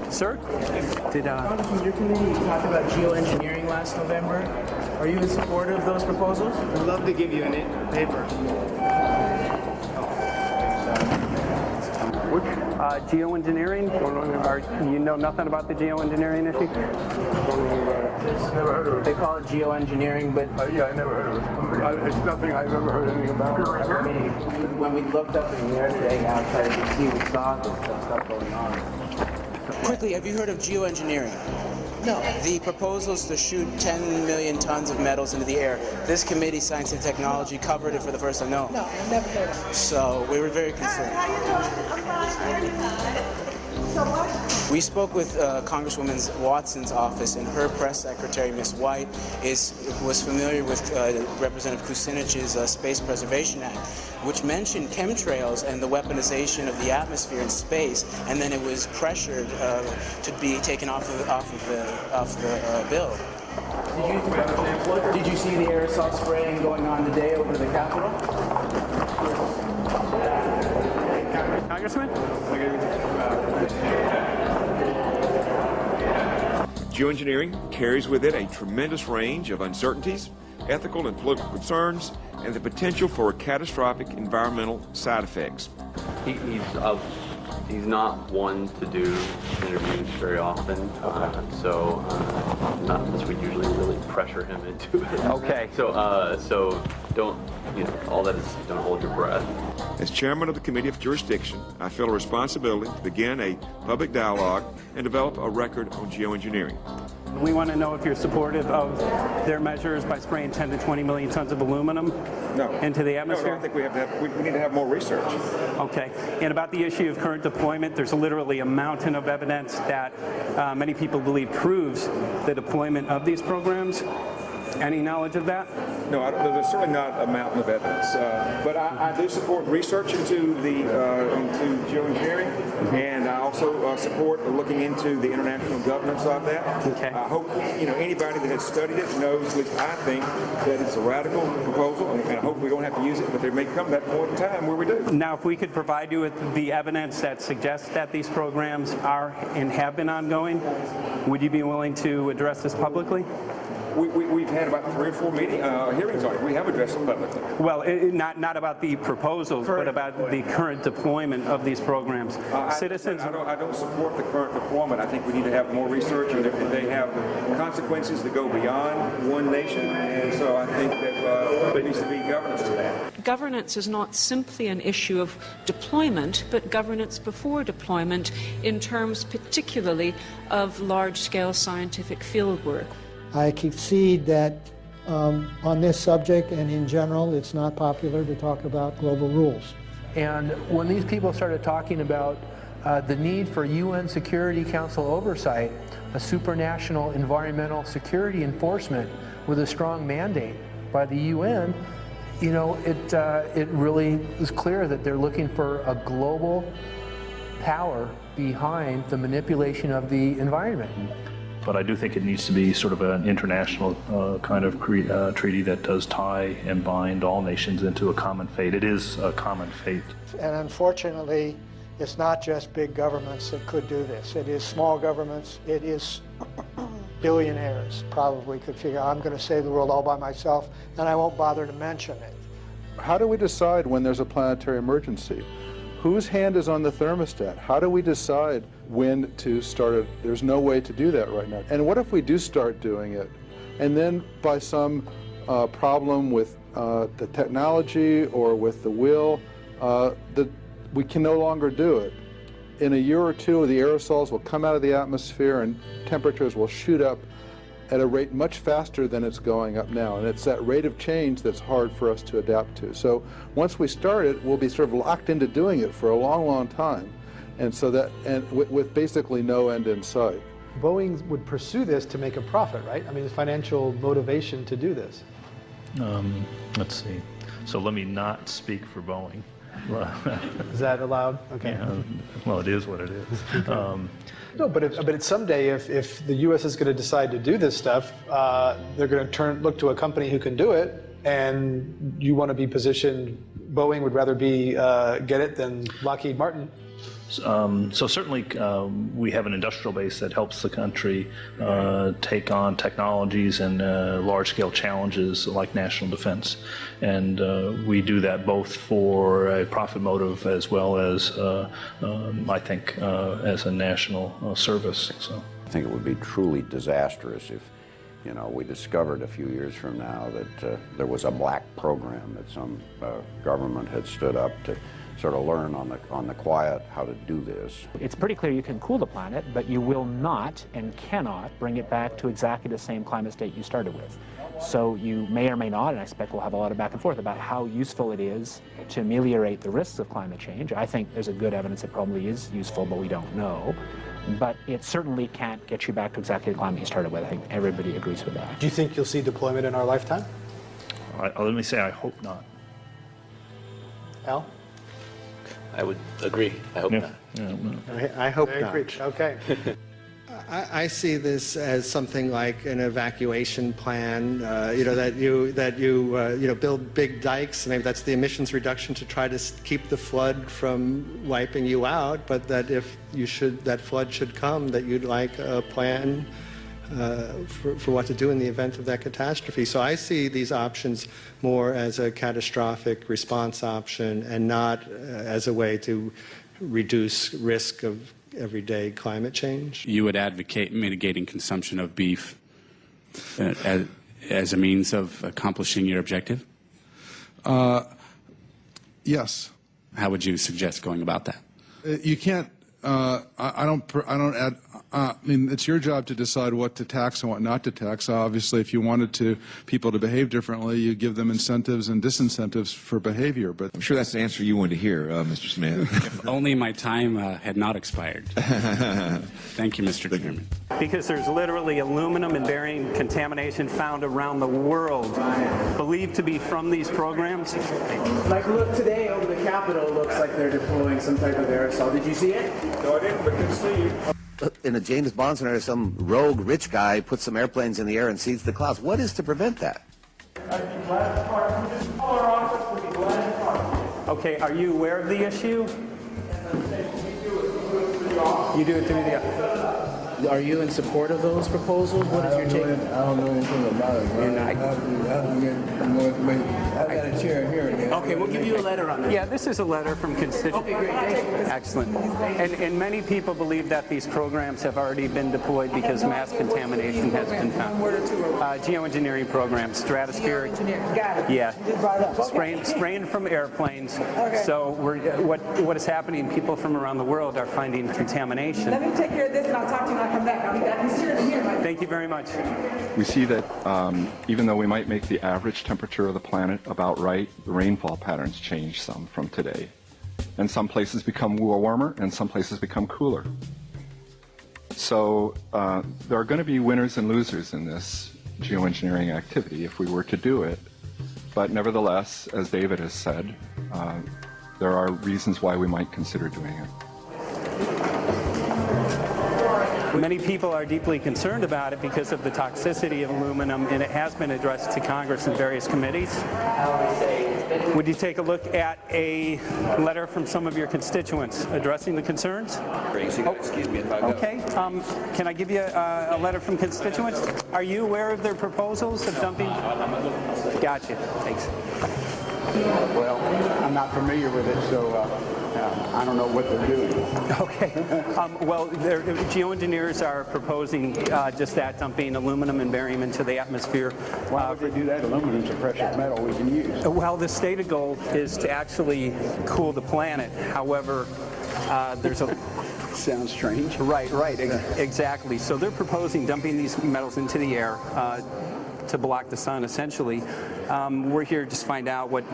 Sir? Congressman, your committee talked about geoengineering last November. Are you in support of those proposals? I'd love to give you a paper. Geoengineering? You know nothing about the geoengineering issue? Never heard of it. They call it geoengineering, but yeah, I never heard of it. It's nothing I've ever heard anything about. When we looked up in the air today outside, you see we saw this stuff going on. Quickly, have you heard of geoengineering? No. The proposal is to shoot 10 million tons of metals into the air. This committee, Science and Technology, covered it for the first time. No, I've never heard of it. So we were very concerned. How you doing? I'm fine. So what? We spoke with Congresswoman Watson's office, and her press secretary, Ms. White, was familiar with Representative Kucinich's Space Preservation Act, which mentioned chemtrails and the weaponization of the atmosphere and space, and then it was pressured to be taken off the bill. Did you see the aerosol spraying going on today over the Capitol? Congressman? Geoengineering carries with it a tremendous range of uncertainties, ethical and political concerns, and the potential for catastrophic environmental side effects. He's not one to do interviews very often, so not as we usually really pressure him into it. Okay. So don't, all that is, don't hold your breath. As chairman of the Committee of Jurisdiction, I feel a responsibility to begin a public dialogue and develop a record on geoengineering. We want to know if you're supportive of their measures by spraying 10 to 20 million tons of aluminum into the atmosphere? No, I think we need to have more research. Okay. And about the issue of current deployment, there's literally a mountain of evidence that many people believe proves the deployment of these programs. Any knowledge of that? No, there's certainly not a mountain of evidence, but I do support research into geoengineering, and I also support looking into the international governance of that. Okay. I hope anybody that has studied it knows, at least I think, that it's a radical proposal, and I hope we don't have to use it, but there may come that point in time where we do. Now, if we could provide you with the evidence that suggests that these programs are and have been ongoing, would you be willing to address this publicly? We've had about 3 or 4 hearings on it. We have addressed them publicly. Well, not about the proposals, but about the current deployment of these programs. Citizens. I don't support the current deployment. I think we need to have more research, and they have consequences that go beyond one nation. And so I think that there needs to be governance to that. Governance is not simply an issue of deployment, but governance before deployment in terms particularly of large-scale scientific fieldwork. I concede that on this subject and in general, it's not popular to talk about global rules. And when these people started talking about the need for UN Security Council oversight, a supranational environmental security enforcement with a strong mandate by the UN, it really is clear that they're looking for a global power behind the manipulation of the environment. But I do think it needs to be sort of an international kind of treaty that does tie and bind all nations into a common fate. It is a common fate. And unfortunately, it's not just big governments that could do this. It is small governments. It is billionaires probably could figure, I'm going to save the world all by myself, and I won't bother to mention it. How do we decide when there's a planetary emergency? Whose hand is on the thermostat? How do we decide when to start it? There's no way to do that right now. And what if we do start doing it, and then by some problem with the technology or with the will, we can no longer do it? In a year or two, the aerosols will come out of the atmosphere and temperatures will shoot up at a rate much faster than it's going up now. And it's that rate of change that's hard for us to adapt to. So once we start it, we'll be sort of locked into doing it for a long, long time. And so that, and with basically no end in sight. Boeing would pursue this to make a profit, right? I mean, there's financial motivation to do this. Let's see. So let me not speak for Boeing. Is that allowed? Okay. Yeah, well, it is what it is. No, but it's someday if the U.S. is going to decide to do this stuff, they're going to look to a company who can do it, and you want to be positioned. Boeing would rather be get it than Lockheed Martin. So certainly we have an industrial base that helps the country take on technologies and large-scale challenges like national defense. And we do that both for a profit motive as well as, I think, as a national service. So I think it would be truly disastrous if, you know, we discovered a few years from now that there was a black program that some government had stood up to sort of learn on the quiet how to do this. It's pretty clear you can cool the planet, but you will not and cannot bring it back to exactly the same climate state you started with. So you may or may not, and I expect we'll have a lot of back and forth about how useful it is to ameliorate the risks of climate change. I think there's a good evidence it probably is useful, but we don't know. But it certainly can't get you back to exactly the climate you started with. I think everybody agrees with that. Do you think you'll see deployment in our lifetime? Let me say I hope not. Al? I would agree. I hope not. I hope Very not. preached. Okay. I see this as something like an evacuation plan. You know, that you build big dikes. Maybe that's the emissions reduction to try to keep the flood from wiping you out. But that if that flood should come, that you'd like a plan for what to do in the event of that catastrophe. So I see these options more as a catastrophic response option and not as a way to reduce risk of everyday climate change. You would advocate mitigating consumption of beef as a means of accomplishing your objective? Yes. How would you suggest going about that? You can't. I mean, it's your job to decide what to tax and what not to tax. Obviously, if you wanted people to behave differently, you give them incentives and disincentives for behavior. But I'm sure that's the answer you wanted to hear, Mr. Smith. If only my time had not expired. Thank you, Mr. Chairman. Because there's literally aluminum and barium contamination found around the world, believed to be from these programs. Like, look, today over the Capitol looks like they're deploying some type of aerosol. Did you see it? No, I didn't, but good to see you. In a James Bond scenario, some rogue rich guy puts some airplanes in the air and seeds the clouds. What is to prevent that? Okay, are you aware of the issue? You do it through the... Are you in support of those proposals? What is your take? I don't know anything about it. You're not. I have to get more information. I've got a chair here. Okay, we'll give you a letter on that. Yeah, this is a letter from constituents. Okay, great. Thank you. Excellent. And many people believe that these programs have already been deployed because mass contamination has been found. Geoengineering programs, stratospheric. Got it. Yeah. Just brought it up. Spraying from airplanes. Okay. So what is happening? People from around the world are finding contamination. Let me take care of this and I'll talk to you when I come back. I'll be back. He's here. Thank you very much. We see that even though we might make the average temperature of the planet about right, the rainfall patterns change some from today. And some places become warmer and some places become cooler. So there are going to be winners and losers in this geoengineering activity if we were to do it. But nevertheless, as David has said, there are reasons why we might consider doing it. Many people are deeply concerned about it because of the toxicity of aluminum, and it has been addressed to Congress in various committees. Would you take a look at a letter from some of your constituents addressing the concerns? Excuse me if I go. Okay. Can I give you a letter from constituents? Are you aware of their proposals of dumping? Gotcha. Thanks. Well, I'm not familiar with it, so I don't know what they're doing. Okay. Well, geoengineers are proposing just that, dumping aluminum and barium into the atmosphere. Why would they do that? Aluminum's a precious metal we can use. Well, the stated goal is to actually cool the planet. However, there's a... Sounds strange. Right, exactly. So they're proposing dumping these metals into the air to block the sun, essentially. We're here to just find out what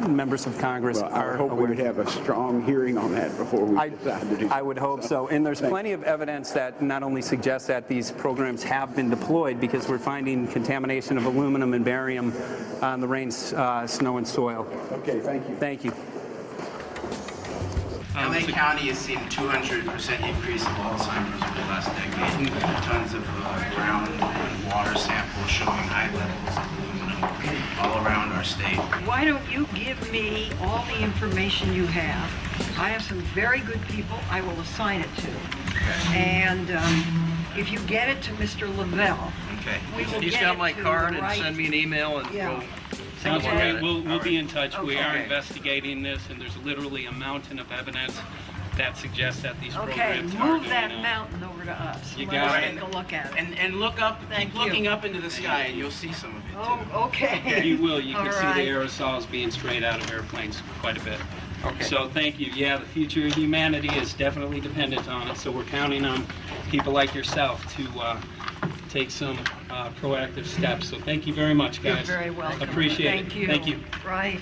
members of Congress are I hope we would have a strong hearing on that before we decide to do that. I would hope so. And there's plenty of evidence that not only suggests that these programs have been deployed, because we're finding contamination of aluminum and barium on the rain, snow, and soil. Okay, thank you. Thank you. LA County has seen a 200% increase of Alzheimer's over the last decade. Tons of ground and water samples showing high levels of aluminum all around our state. Why don't you give me all the information you have I have some very good people I will assign it to. And if you get it to Mr. Lavelle, we will He's get got it my to card the and right- send me an email and Yeah. we'll Sounds look at great. it. We'll be in touch. We are Okay. investigating this, and there's literally a mountain of evidence that suggests that these Okay, programs are move doing that well. mountain over to us. You Let got us it. take a look at it. And look up, Thank keep looking you. up into the sky and you'll see some of it too. Oh, okay. You will. You can All see right. the aerosols being sprayed out of airplanes quite a bit. Okay. So thank you. Yeah, the future of humanity is definitely dependent on it. So we're counting on people like yourself to take some proactive steps. So thank you very much, guys. You're very welcome. Appreciate it. Thank you. Thank you. Right.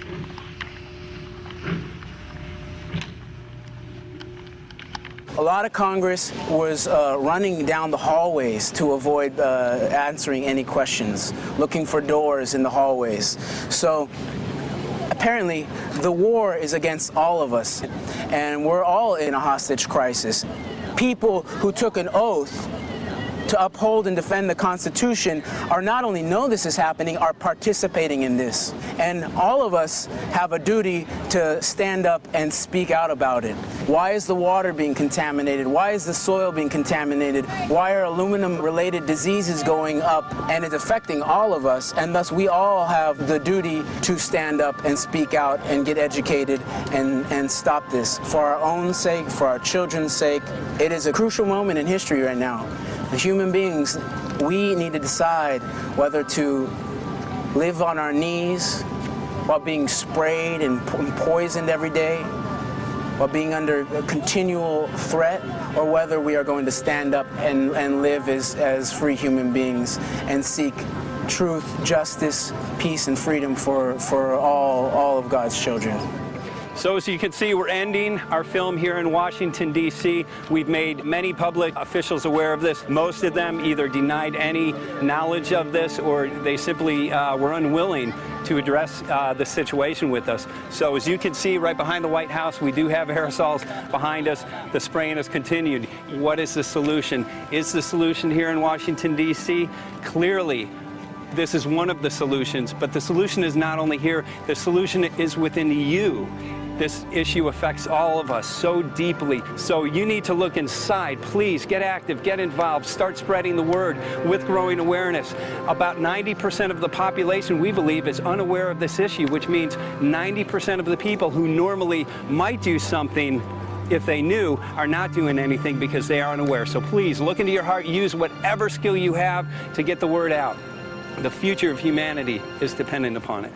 A lot of Congress was running down the hallways to avoid answering any questions, looking for doors in the hallways. So apparently the war is against all of us, and we're all in a hostage crisis. People who took an oath to uphold and defend the Constitution are not only know this is happening, are participating in this. And all of us have a duty to stand up and speak out about it. Why is the water being contaminated? Why is the soil being contaminated? Why are aluminum-related diseases going up? And it's affecting all of us, and thus we all have the duty to stand up and speak out and get educated and stop this. For our own sake, for our children's sake, it is a crucial moment in history right now. The human beings, we need to decide whether to live on our knees while being sprayed and poisoned every day, while being under a continual threat, or whether we are going to stand up and live as free human beings and seek truth, justice, peace, and freedom for all of God's children. So as you can see, we're ending our film here in Washington, D.C. We've made many public officials aware of this. Most of them either denied any knowledge of this or they simply were unwilling to address the situation with us. So as you can see right behind the White House, we do have aerosols behind us. The spraying has continued. What is the solution? Is the solution here in Washington, D.C.? Clearly, this is one of the solutions, but the solution is not only here, the solution is within you. This issue affects all of us so deeply. So you need to look inside. Please get active, get involved, start spreading the word with growing awareness. About 90% of the population, we believe, is unaware of this issue, which means 90% of the people who normally might do something if they knew are not doing anything because they are unaware. So please look into your heart, use whatever skill you have to get the word out. The future of humanity is dependent upon it.